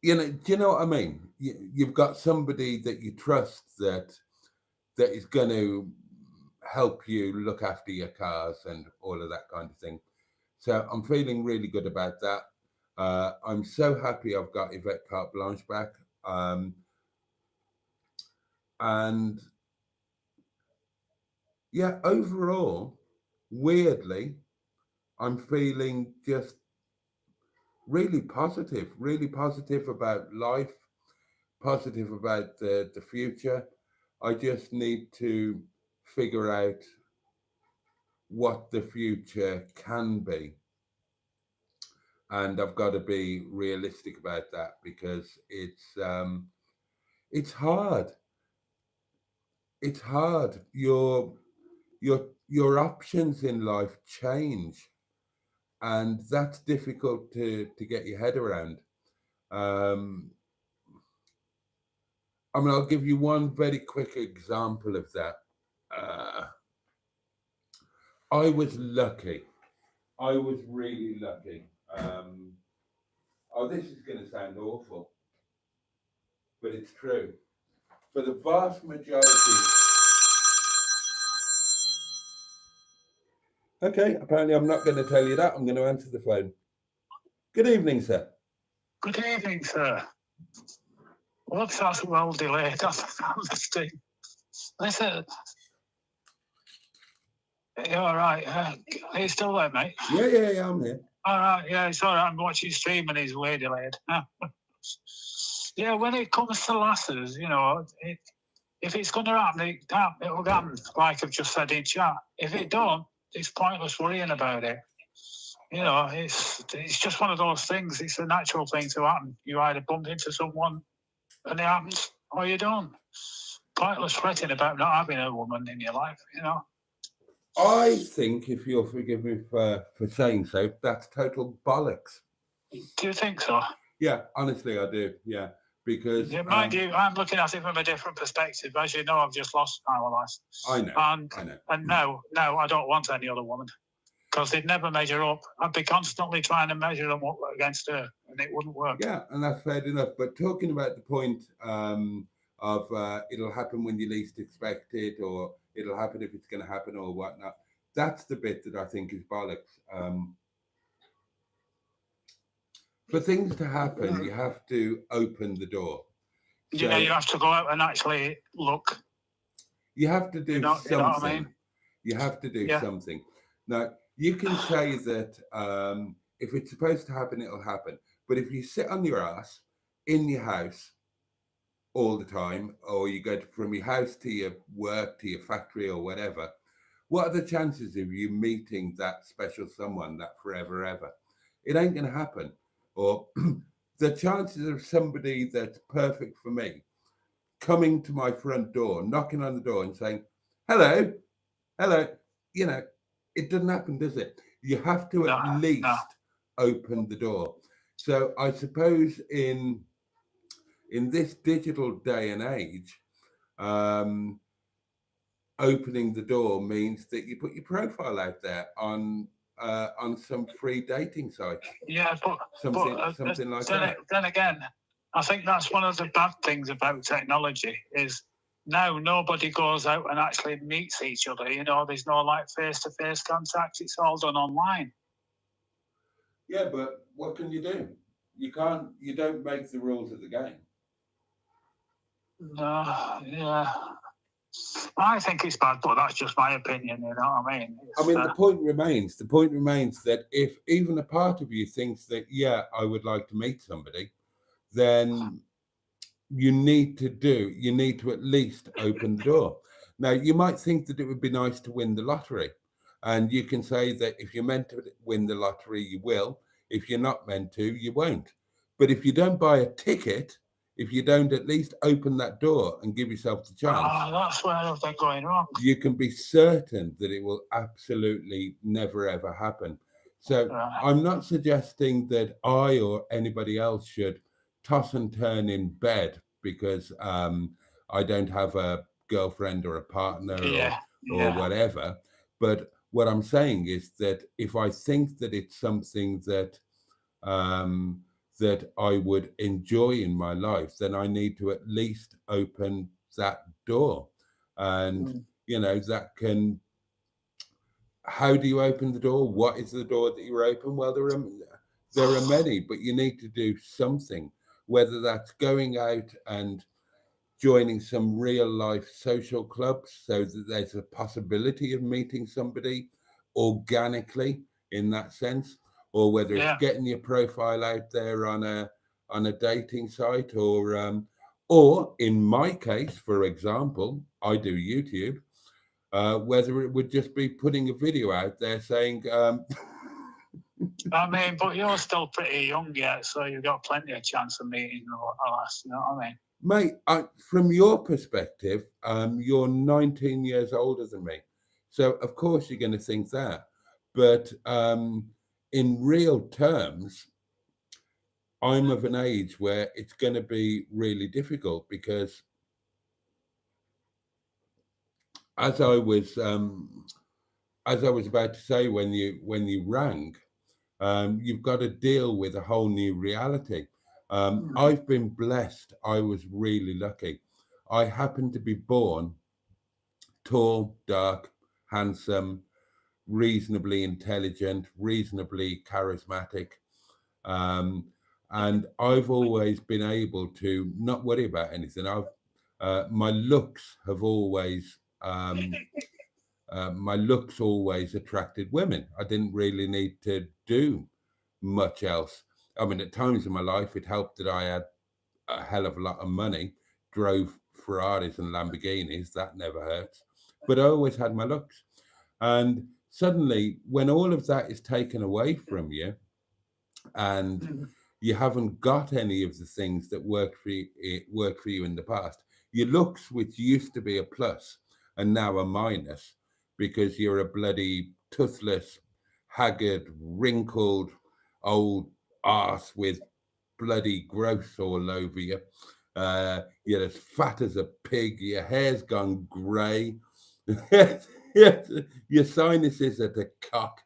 you know, do you know what I mean? You've got somebody that you trust that is going to help you look after your cars and all of that kind of thing. So I'm feeling really good about that. I'm so happy I've got Yvette Carte Blanche back. And yeah, overall, weirdly, I'm feeling just really positive about life, positive about the future. I just need to figure out what the future can be. And I've got to be realistic about that, because it's hard. It's hard. Your options in life change. and that's difficult to get your head around. I mean, I'll give you one very quick example of that. I was lucky. I was really lucky. This is going to sound awful, but it's true. For the vast majority. Okay, apparently I'm not going to tell you that. I'm going to answer the phone. Good evening, sir. Good evening, sir. Whoops, that's well delayed. That's fantastic. Listen, you're all right. Are you still there, mate? Yeah, I'm here. All right, yeah, it's all right. I'm watching stream and he's way delayed. Yeah, when it comes to lasses, you know, if it's going to happen, it'll happen, like I've just said in chat. If it don't, it's pointless worrying about it. You know, it's just one of those things. It's a natural thing to happen. You either bump into someone and it happens, or you don't. Pointless fretting about not having a woman in your life, you know. I think, if you'll forgive me for saying so, that's total bollocks. Do you think so? Yeah, honestly, I do. Yeah, because mind you, I'm looking at it from a different perspective. As you know, I've just lost my life. I know. And no, I don't want any other woman, because they'd never measure up. I'd be constantly trying to measure them up against her, and it wouldn't work. Yeah, and that's fair enough. But talking about the point of it'll happen when you least expect it, or it'll happen if it's going to happen, or whatnot, that's the bit that I think is bollocks. For things to happen, you have to open the door. You know, you have to go out and actually look. You have to do something. You know what I mean? You have to do something. Now, you can say that if it's supposed to happen, it'll happen. But if you sit on your ass in your house all the time, or you go from your house to your work, to your factory or whatever, what are the chances of you meeting that special someone, that forever ever? It ain't going to happen. Or the chances of somebody that's perfect for me coming to my front door, knocking on the door and saying, hello, you know, it doesn't happen, does it? You have to at least open the door. So I suppose in this digital day and age, opening the door means that you put your profile out there on some free dating sites. Yeah, but something like that. Then again, I think that's one of the bad things about technology is now nobody goes out and actually meets each other. You know, there's no like face-to-face contact. It's all done online. Yeah, but what can you do? You don't make the rules of the game. No, yeah. I think it's bad, but that's just my opinion, you know what I mean? The point remains that if even a part of you thinks that, yeah, I would like to meet somebody, then you need to at least open the door. Now, you might think that it would be nice to win the lottery. And you can say that if you're meant to win the lottery, you will. If you're not meant to, you won't. But if you don't buy a ticket, if you don't at least open that door and give yourself the chance, that's where I've been going wrong. You can be certain that it will absolutely never, ever happen. So I'm not suggesting that I or anybody else should toss and turn in bed because I don't have a girlfriend or a partner or whatever. But what I'm saying is that if I think that it's something that that I would enjoy in my life, then I need to at least open that door. And, you know, that can, how do you open the door? What is the door that you open? Well, there are many, but you need to do something, whether that's going out and joining some real life social clubs so that there's a possibility of meeting somebody organically in that sense, or whether it's getting your profile out there on a dating site, or in my case, for example, I do YouTube, whether it would just be putting a video out there saying I mean, but you're still pretty young yet, so you've got plenty of chance of meeting us, you know what I mean? Mate, from your perspective, you're 19 years older than me. So, of course, you're going to think that. But in real terms, I'm of an age where it's going to be really difficult, because as I was about to say when you rang, you've got to deal with a whole new reality. I've been blessed. I was really lucky. I happened to be born tall, dark, handsome, reasonably intelligent, reasonably charismatic. And I've always been able to not worry about anything. My looks have always attracted women. I didn't really need to do much else. I mean, at times in my life, it helped that I had a hell of a lot of money, drove Ferraris and Lamborghinis. That never hurts. But I always had my looks. And suddenly, when all of that is taken away from you, and you haven't got any of the things that worked for you in the past, your looks, which used to be a plus, and now a minus, because you're a bloody toothless, haggard, wrinkled old arse with bloody growth all over you. You're as fat as a pig. Your hair's gone grey. Your sinuses are the cock.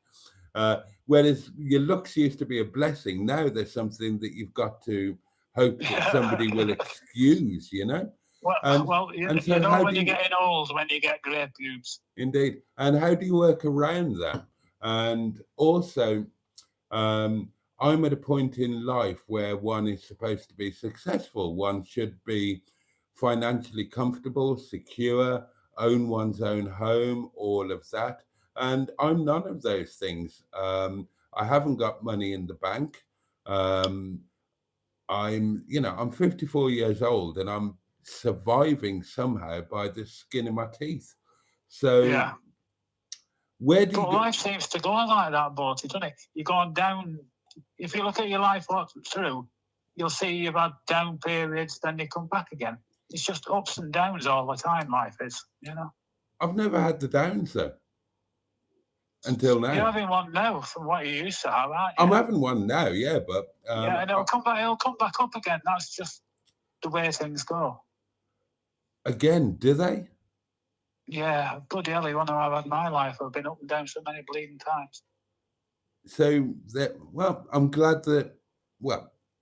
Whereas your looks used to be a blessing. Now there's something that you've got to hope that somebody will excuse, you know? You and so know when you're getting old, when you get grey pubes. Indeed. And how do you work around that? And also, I'm at a point in life where one is supposed to be successful. One should be financially comfortable, secure, own one's own home, all of that. And I'm none of those things. I haven't got money in the bank. I'm 54 years old, and I'm surviving somehow by the skin of my teeth. So yeah. Where do you life seems to go like that, Boaty, doesn't it? You're going down. If you look at your life through, you'll see you've had down periods, then you come back again. It's just ups and downs all the time, life is, you know. I've never had the downs, though, until now. You're having one now from what you used to have, aren't you? I'm having one now, yeah, but... yeah, and it'll come back up again. That's just the way things go. Again, do they? Yeah, bloody hell, you want to have had my life. I've been up and down so many bleeding times. So, I'm glad that,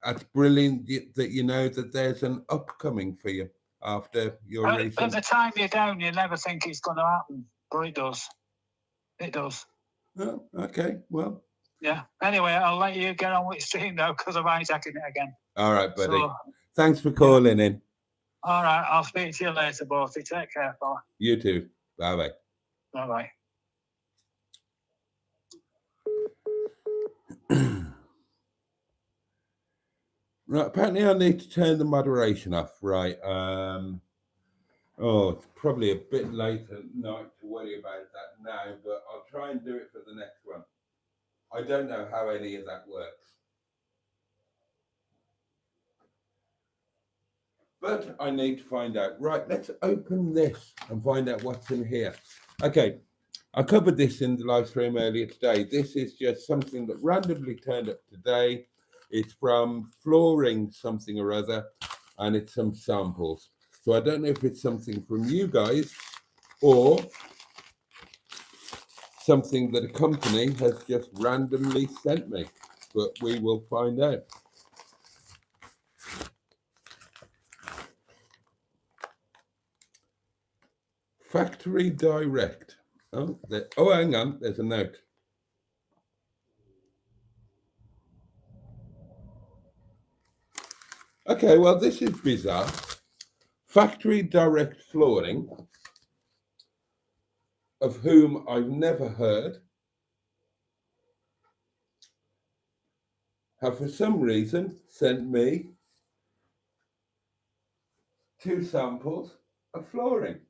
that's brilliant that you know that there's an upcoming for you after your recent... At the time you're down, you never think it's going to happen, but it does. It does. Oh, okay, well... Yeah. Anyway, I'll let you get on with stream now because I'm hijacking it again. All right, buddy. So, thanks for calling in. All right, I'll speak to you later, Boaty. Take care, fella. You too. Bye-bye. Bye-bye. Right, apparently I need to turn the moderation off, right? It's probably a bit late at night to worry about that now, but I'll try and do it for the next one. I don't know how any of that works. But I need to find out. Right, let's open this and find out what's in here. Okay, I covered this in the live stream earlier today. This is just something that randomly turned up today. It's from Flooring something or other, and it's some samples. So I don't know if it's something from you guys or something that a company has just randomly sent me, but we will find out. Factory direct. Oh, hang on, there's a note. Okay, well, this is bizarre. Factory direct flooring, of whom I've never heard, have for some reason sent me 2 samples of flooring.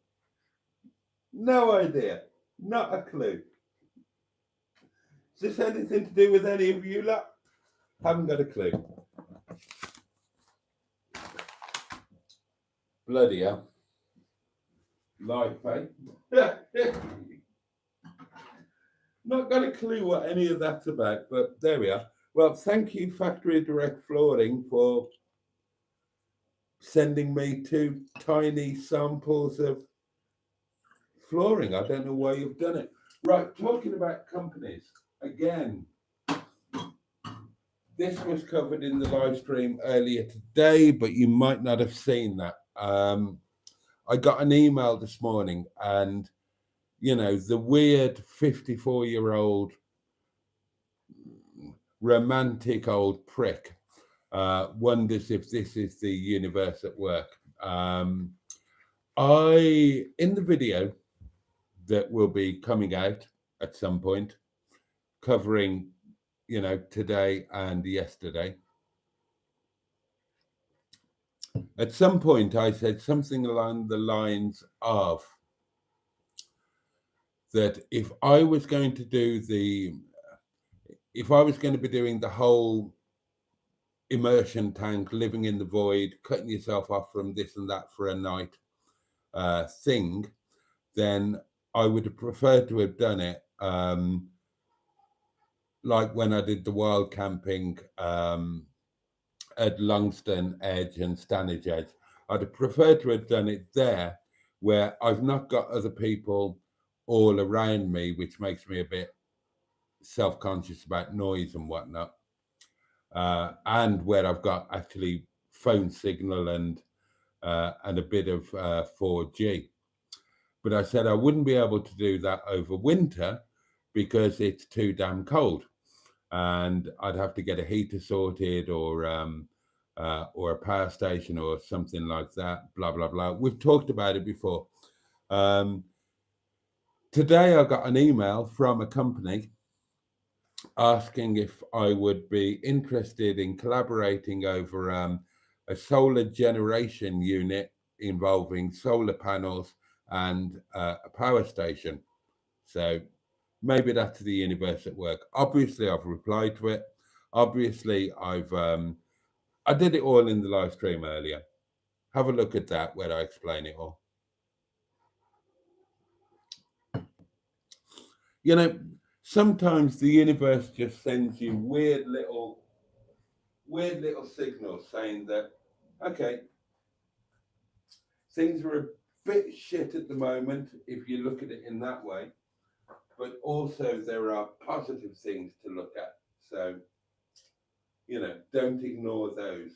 No idea, not a clue. Is this anything to do with any of you lot? Haven't got a clue. Bloody hell. Life, eh? Not got a clue what any of that's about, but there we are. Well, thank you, Factory Direct Flooring, for sending me 2 tiny samples of flooring. I don't know why you've done it. Right, talking about companies, again, this was covered in the live stream earlier today, but you might not have seen that. I got an email this morning, and, you know, the weird 54-year-old romantic old prick wonders if this is the universe at work. In the video that will be coming out at some point, covering, you know, today and yesterday, at some point I said something along the lines of that if I was going to be doing the whole immersion tank, living in the void, cutting yourself off from this and that for a night thing, then I would have preferred to have done it like when I did the wild camping at Longstone Edge and Stanage Edge. I'd have preferred to have done it there, where I've not got other people all around me, which makes me a bit self-conscious about noise and whatnot, and where I've got actually phone signal and a bit of 4G. But I said I wouldn't be able to do that over winter because it's too damn cold, and I'd have to get a heater sorted or a power station or something like that, blah, blah, blah. We've talked about it before. Today I got an email from a company asking if I would be interested in collaborating over a solar generation unit involving solar panels and a power station. So maybe that's the universe at work. Obviously, I've replied to it. Obviously, I did it all in the live stream earlier. Have a look at that where I explain it all. You know, sometimes the universe just sends you weird little signals saying that, okay, things are a bit shit at the moment if you look at it in that way, but also there are positive things to look at. So, you know, don't ignore those.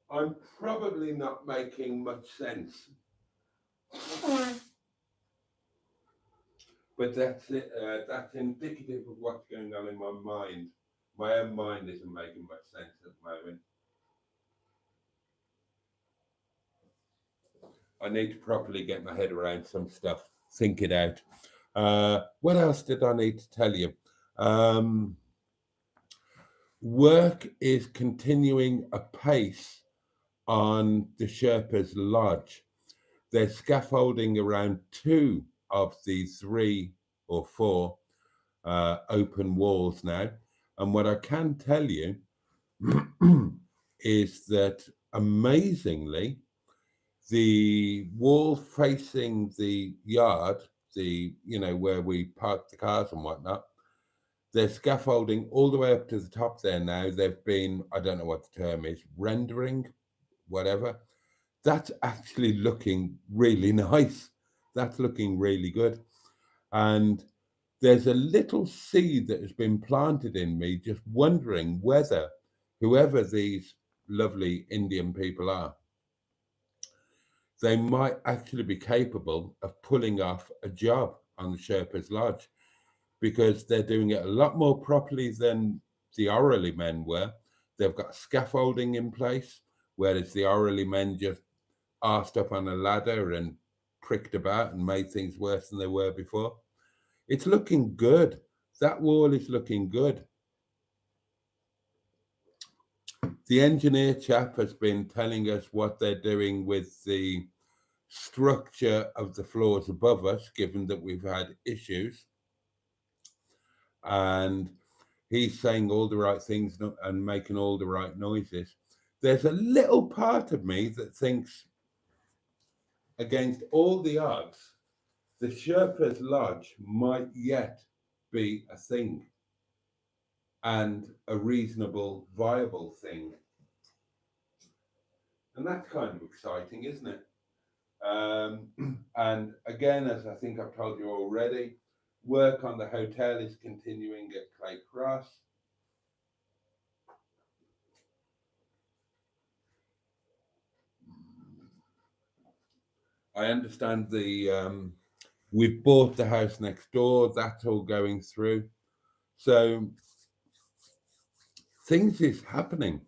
I'm probably not making much sense, but that's it. That's indicative of what's going on in my mind. My own mind isn't making much sense at the moment. I need to properly get my head around some stuff, think it out. What else did I need to tell you? Work is continuing apace on the Sherpa's Lodge. There's scaffolding around 2 of the 3 or 4 open walls now. And what I can tell you is that amazingly, the wall facing the yard, where we park the cars and whatnot, there's scaffolding all the way up to the top there now. They've been, I don't know what the term is, rendering, whatever. That's actually looking really nice. That's looking really good. And there's a little seed that has been planted in me, just wondering whether whoever these lovely Indian people are, they might actually be capable of pulling off a job on the Sherpa's Lodge, because they're doing it a lot more properly than the Orally men were. They've got scaffolding in place, whereas the Orally men just arsed up on a ladder and pricked about and made things worse than they were before. It's looking good. That wall is looking good. The engineer chap has been telling us what they're doing with the structure of the floors above us, given that we've had issues. And he's saying all the right things and making all the right noises. There's a little part of me that thinks, against all the odds, the Sherpa's Lodge might yet be a thing, and a reasonable, viable thing. And that's kind of exciting, isn't it? And again, as I think I've told you already, work on the hotel is continuing at Clay Cross. I understand we've bought the house next door. That's all going through. So things is happening.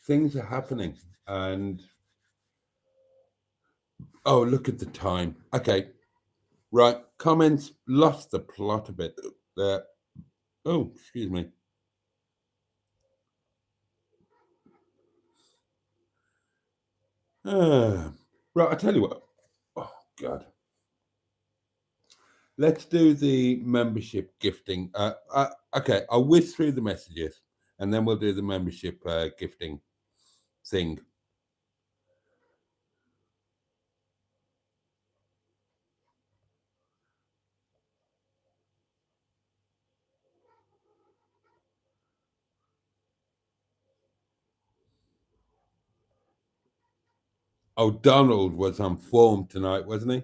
Things are happening. And oh, look at the time. Okay. Right. Comments lost the plot a bit there. Oh, excuse me. Right. I tell you what. Oh, God. Let's do the membership gifting. Okay. I'll whiz through the messages and then we'll do the membership gifting thing. Oh, Donald was on form tonight, wasn't he?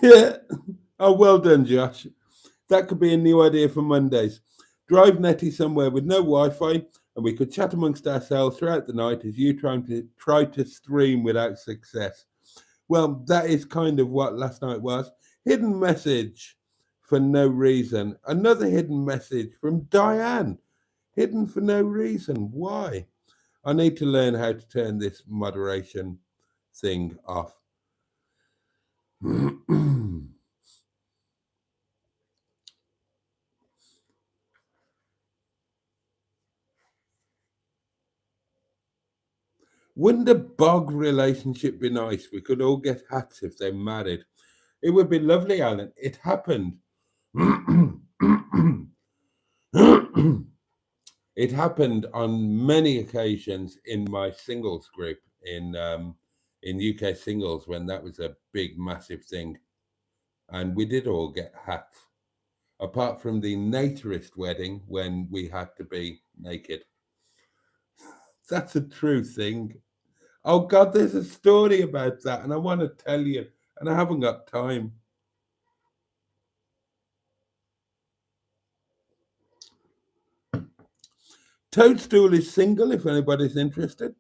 Yeah. Oh, well done, Josh. That could be a new idea for Mondays. Drive Nettie somewhere with no Wi-Fi, and we could chat amongst ourselves throughout the night as you try to stream without success. Well, that is kind of what last night was. Hidden message for no reason. Another hidden message from Diane. Hidden for no reason. Why? I need to learn how to turn this moderation thing off. Wouldn't a bog relationship be nice? We could all get hats if they married. It would be lovely, Alan. It happened. It happened on many occasions in my singles group in UK singles when that was a big, massive thing. And we did all get hats, apart from the naturist wedding when we had to be naked. That's a true thing. Oh God, there's a story about that, and I want to tell you, and I haven't got time. Toadstool is single if anybody's interested.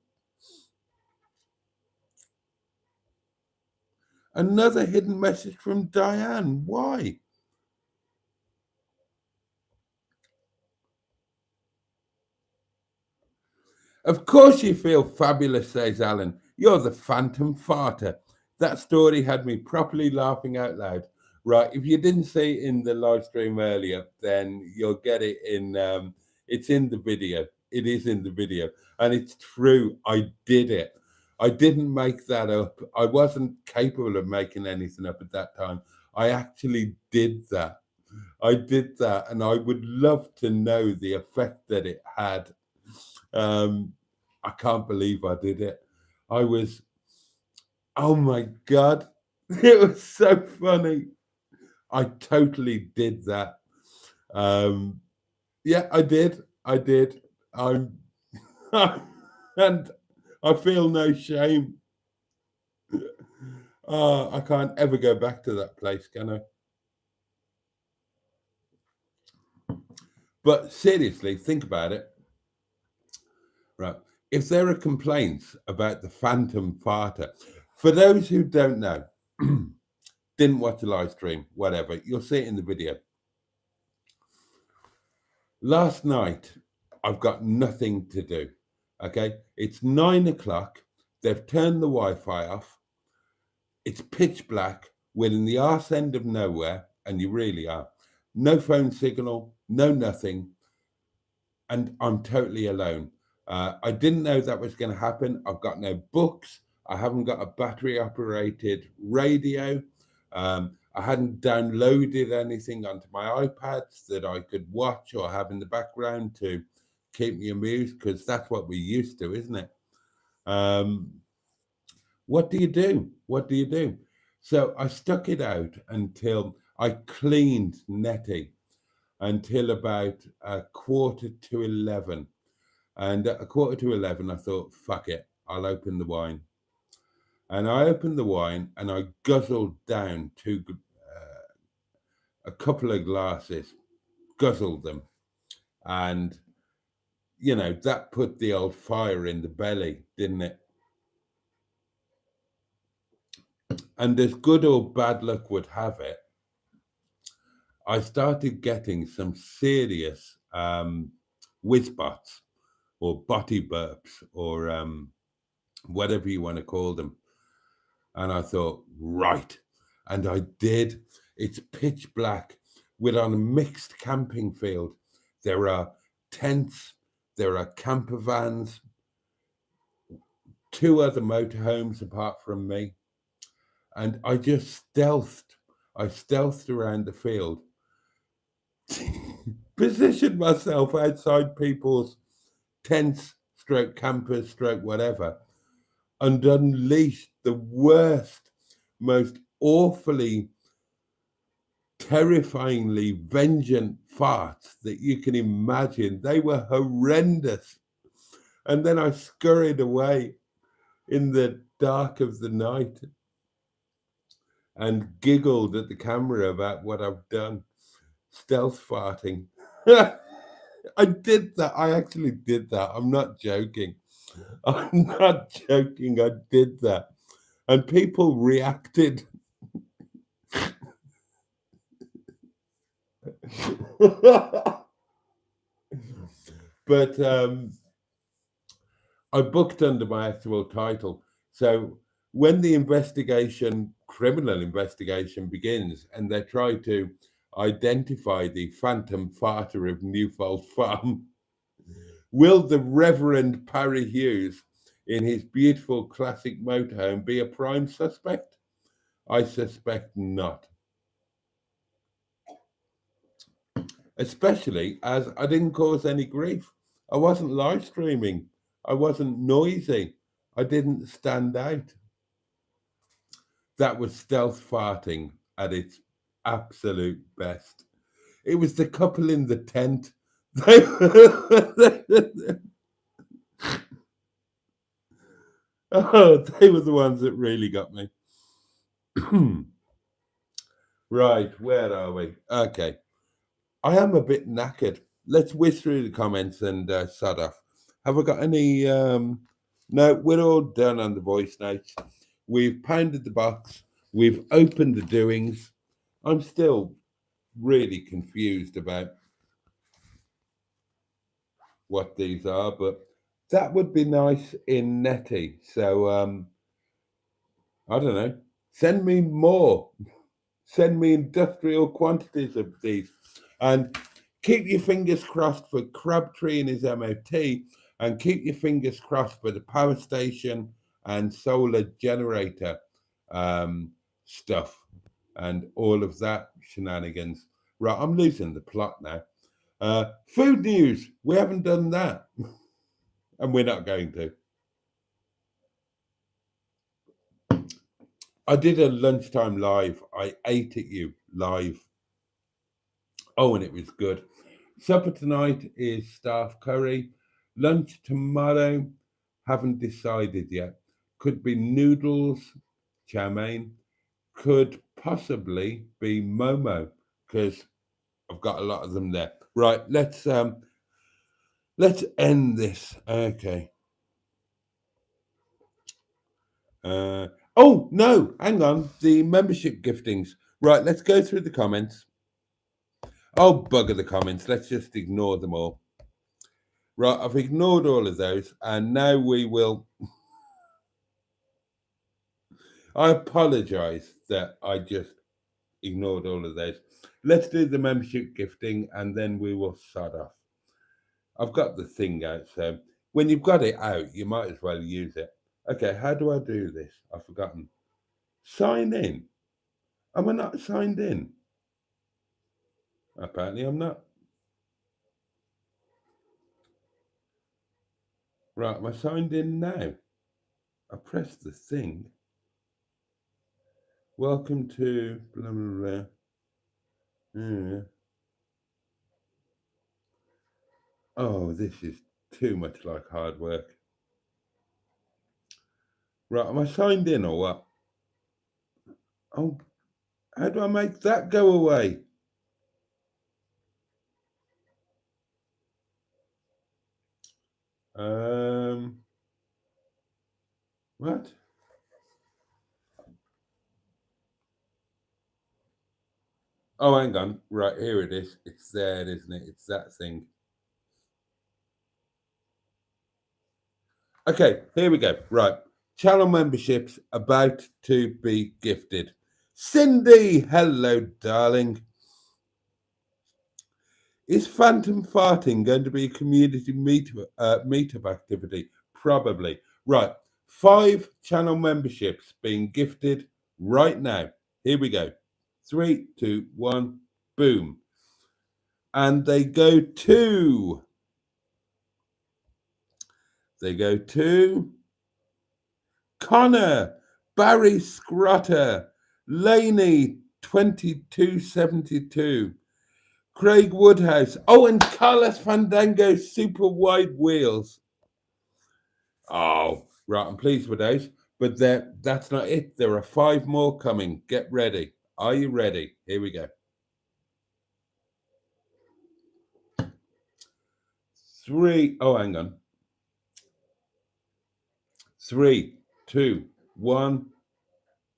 Another hidden message from Diane. Why? Of course you feel fabulous, says Alan. You're the phantom farter. That story had me properly laughing out loud. Right, if you didn't see it in the live stream earlier, then you'll get it in, it's in the video. It is in the video. And it's true, I did it. I didn't make that up. I wasn't capable of making anything up at that time. I actually did that. I did that, and I would love to know the effect that it had. I can't believe I did it. I was, oh my God, it was so funny. I totally did that. Yeah, I did. I'm, and I feel no shame. I can't ever go back to that place, can I? But seriously, think about it. Right. If there are complaints about the phantom farter, for those who don't know, didn't watch the live stream, whatever, you'll see it in the video. Last night, I've got nothing to do. Okay. It's 9 o'clock. They've turned the Wi-Fi off. It's pitch black. We're in the arse end of nowhere, and you really are. No phone signal, no nothing. And I'm totally alone. I didn't know that was going to happen. I've got no books. I haven't got a battery operated radio. I hadn't downloaded anything onto my iPads that I could watch or have in the background to keep me amused, because that's what we're used to, isn't it? What do you do? What do you do? So I stuck it out until I cleaned Nettie until about 11:45. And at 11:45, I thought, fuck it, I'll open the wine. And I opened the wine and I guzzled down a couple of glasses, guzzled them. And, you know, that put the old fire in the belly, didn't it? And as good or bad luck would have it, I started getting some serious whiz-bots or botty burps or whatever you want to call them. And I thought, right. And I did. It's pitch black. We're on a mixed camping field. There are tents, there are camper vans, 2 other motorhomes apart from me. And I just stealthed around the field, positioned myself outside people's tents, stroke campers, stroke whatever, and unleashed the worst, most awfully, terrifyingly vengeant farts that you can imagine. They were horrendous. And then I scurried away in the dark of the night and giggled at the camera about what I've done, stealth farting. I did that. I actually did that. I'm not joking. I'm not joking. I did that. And people reacted. But I booked under my actual title. So when the criminal investigation begins, and they try to identify the phantom farter of Newfold Farm, will the Reverend Parry Hughes in his beautiful classic motorhome be a prime suspect? I suspect not. Especially as I didn't cause any grief. I wasn't live streaming. I wasn't noisy. I didn't stand out. That was stealth farting at its absolute best. It was the couple in the tent. They were the ones that really got me. Right, where are we? Okay. I am a bit knackered. Let's whiz through the comments and shut off. Have I got any? No, we're all done on the voice notes. We've pounded the box. We've opened the doings. I'm still really confused about what these are, but that would be nice in Netty. So, I don't know. Send me more. Send me industrial quantities of these. And keep your fingers crossed for Crabtree and his MOT, and keep your fingers crossed for the power station and solar generator stuff and all of that shenanigans. Right, I'm losing the plot now. Food news. We haven't done that. And we're not going to. I did a lunchtime live. I ate at you live. Oh, and it was good. Supper tonight is staff curry. Lunch tomorrow, haven't decided yet. Could be noodles, chow mein. Could possibly be Momo, because I've got a lot of them there. Right, let's end this. Okay. Oh no, hang on. The membership giftings. Right, let's go through the comments. Oh, bugger the comments. Let's just ignore them all. Right, I've ignored all of those, and now we will. I apologize that I just ignored all of those. Let's do the membership gifting, and then we will start off. I've got the thing out, so when you've got it out, you might as well use it. Okay, how do I do this? I've forgotten. Sign in. Am I not signed in? Apparently I'm not. Right, am I signed in now? I pressed the thing. Welcome to blah, blah, blah. Oh, this is too much like hard work. Right, am I signed in or what? Oh, how do I make that go away? What? Oh, hang on. Right, here it is. It's there, isn't it? It's that thing. Okay, here we go. Right. Channel memberships about to be gifted. Cindy, hello, darling. Is phantom farting going to be a community meetup activity? Probably. Right. 5 channel memberships being gifted right now. Here we go. 3, 2, 1, boom. And they go to Connor, Barry Scrotter, Laney 2272, Craig Woodhouse, oh, and Carlos Fandango Super Wide Wheels. Oh, right, I'm pleased with those. But that's not it. There are 5 more coming. Get ready. Are you ready? Here we go. 3, oh, hang on. 3, 2, 1,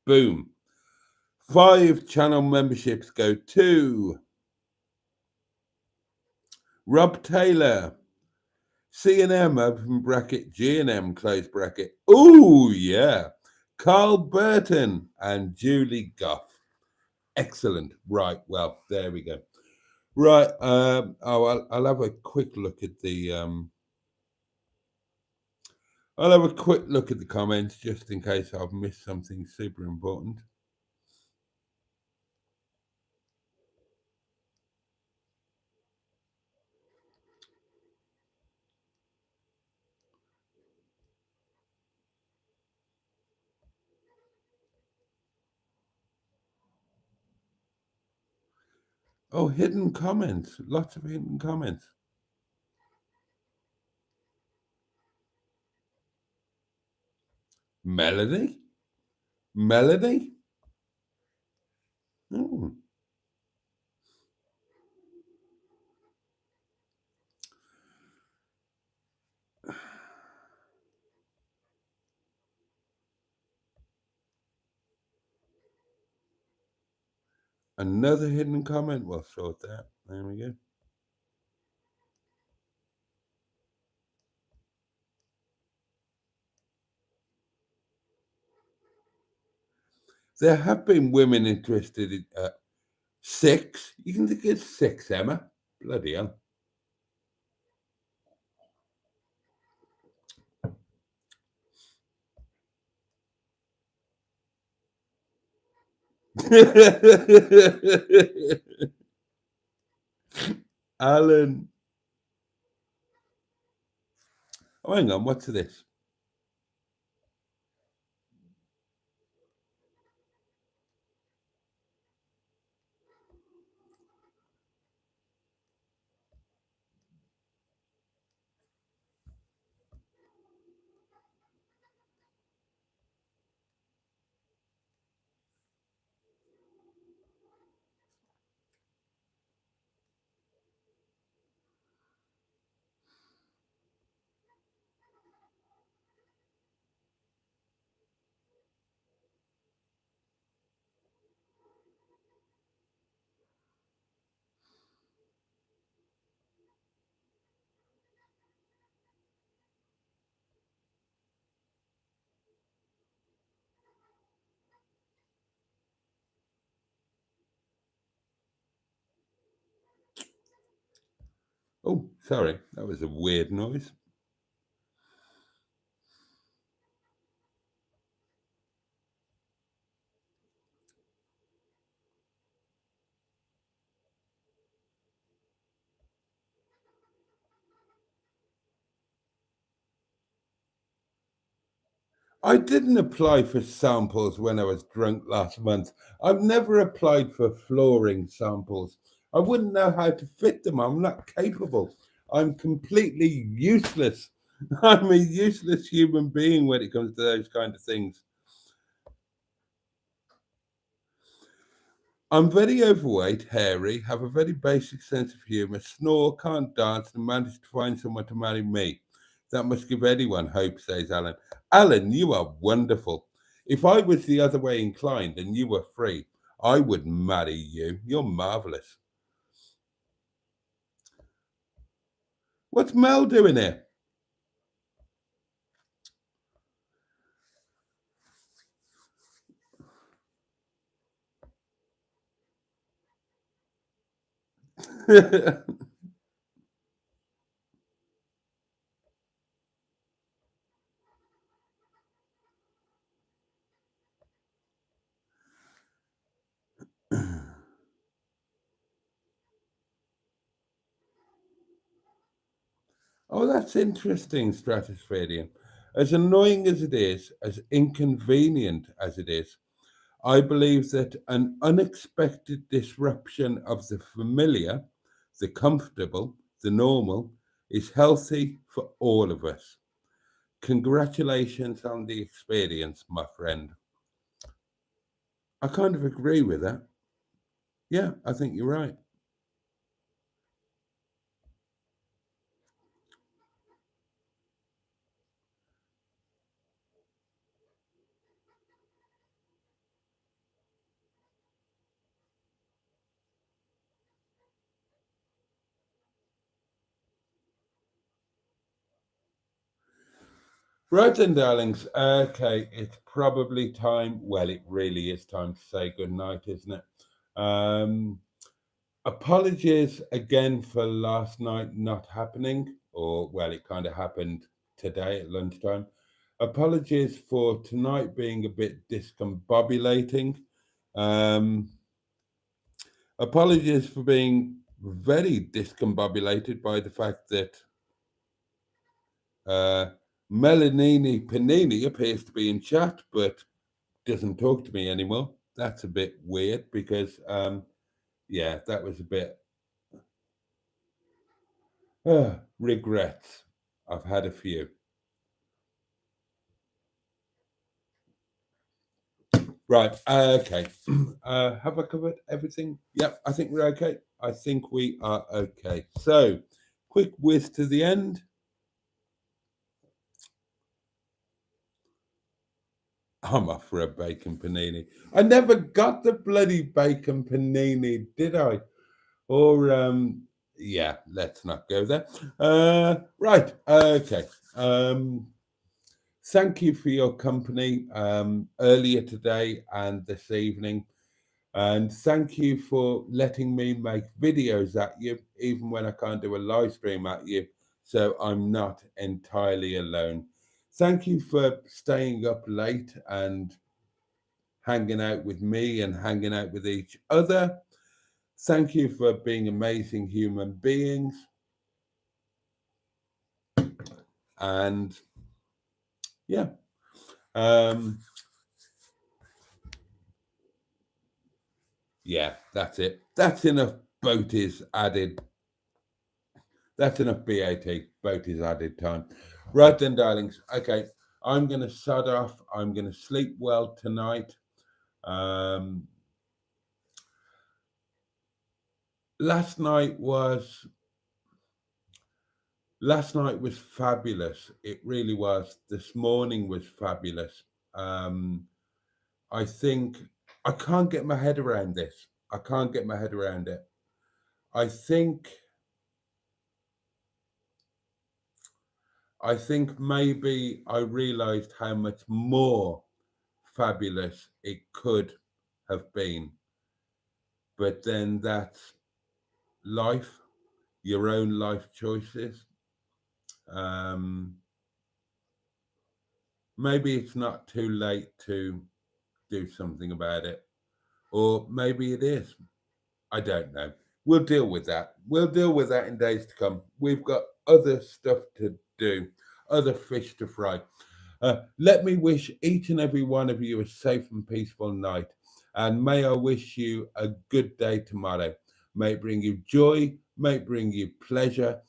boom. 5 channel memberships go to Rob Taylor, C&M open bracket, G&M close bracket. Oh, yeah. Carl Burton and Julie Goff. Excellent. Right. Well, there we go. Right. I'll have a quick look at the I'll have a quick look at the comments just in case I've missed something super important. Oh, hidden comments. Lots of hidden comments. Melody? Melody? Oh. Another hidden comment. We'll sort that. There we go. There have been women interested in 6. You can think it's 6, Emma. Bloody hell. Alan. Oh, hang on. What's this? Oh, sorry. That was a weird noise. I didn't apply for samples when I was drunk last month. I've never applied for flooring samples. I wouldn't know how to fit them. I'm not capable. I'm completely useless. I'm a useless human being when it comes to those kind of things. I'm very overweight, hairy, have a very basic sense of humour, snore, can't dance, and managed to find someone to marry me. That must give anyone hope, says Alan. Alan, you are wonderful. If I was the other way inclined and you were free, I would marry you. You're marvellous. What's Mel doing here? Oh, that's interesting, Stratospherian. As annoying as it is, as inconvenient as it is, I believe that an unexpected disruption of the familiar, the comfortable, the normal, is healthy for all of us. Congratulations on the experience, my friend. I kind of agree with that. Yeah, I think you're right. Right then, darlings. Okay, it's probably time. Well, it really is time to say good night, isn't it? Apologies again for last night not happening, or well, it kind of happened today at lunchtime. Apologies for tonight being a bit discombobulating. Um, Apologies for being very discombobulated by the fact that Melanini Panini appears to be in chat, but doesn't talk to me anymore. That's a bit weird because, yeah, that was a bit regrets. I've had a few. Right. Okay. Have I covered everything? Yep. I think we're okay. I think we are okay. So, quick whiz to the end. I'm off for a bacon panini. I never got the bloody bacon panini, did I? Or yeah, let's not go there. Right. Okay. Thank you for your company earlier today and this evening. And thank you for letting me make videos at you, even when I can't do a live stream at you. So I'm not entirely alone. Thank you for staying up late and hanging out with me and hanging out with each other. Thank you for being amazing human beings. And yeah. Yeah, that's it. That's enough Boaty's added. That's enough BAT, Boaty's added time. Right then, darlings. Okay, I'm going to shut off. I'm going to sleep well tonight. Last night was fabulous. It really was. This morning was fabulous. I think I can't get my head around this. I can't get my head around it. I think maybe I realized how much more fabulous it could have been. But then that's life, your own life choices. Maybe it's not too late to do something about it. Or maybe it is. I don't know. We'll deal with that. We'll deal with that in days to come. We've got other stuff to do, other fish to fry. Let me wish each and every one of you a safe and peaceful night. And may I wish you a good day tomorrow. May it bring you joy, may it bring you pleasure.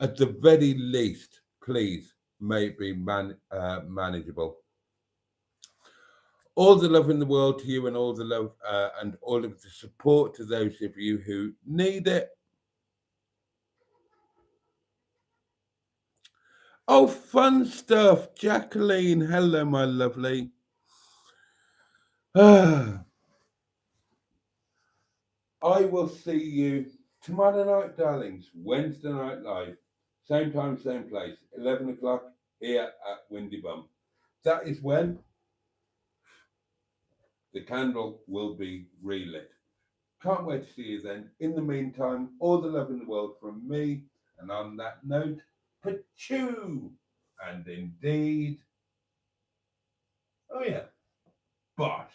At the very least, please, may it be manageable. All the love in the world to you, and all the love and all of the support to those of you who need it. Oh, fun stuff. Jacqueline, hello, my lovely. I will see you tomorrow night, darlings. Wednesday night live. Same time, same place. 11 o'clock here at Windy Bum. That is when the candle will be relit. Can't wait to see you then. In the meantime, all the love in the world from me. And on that note, pachoo! And indeed, oh yeah, bosh.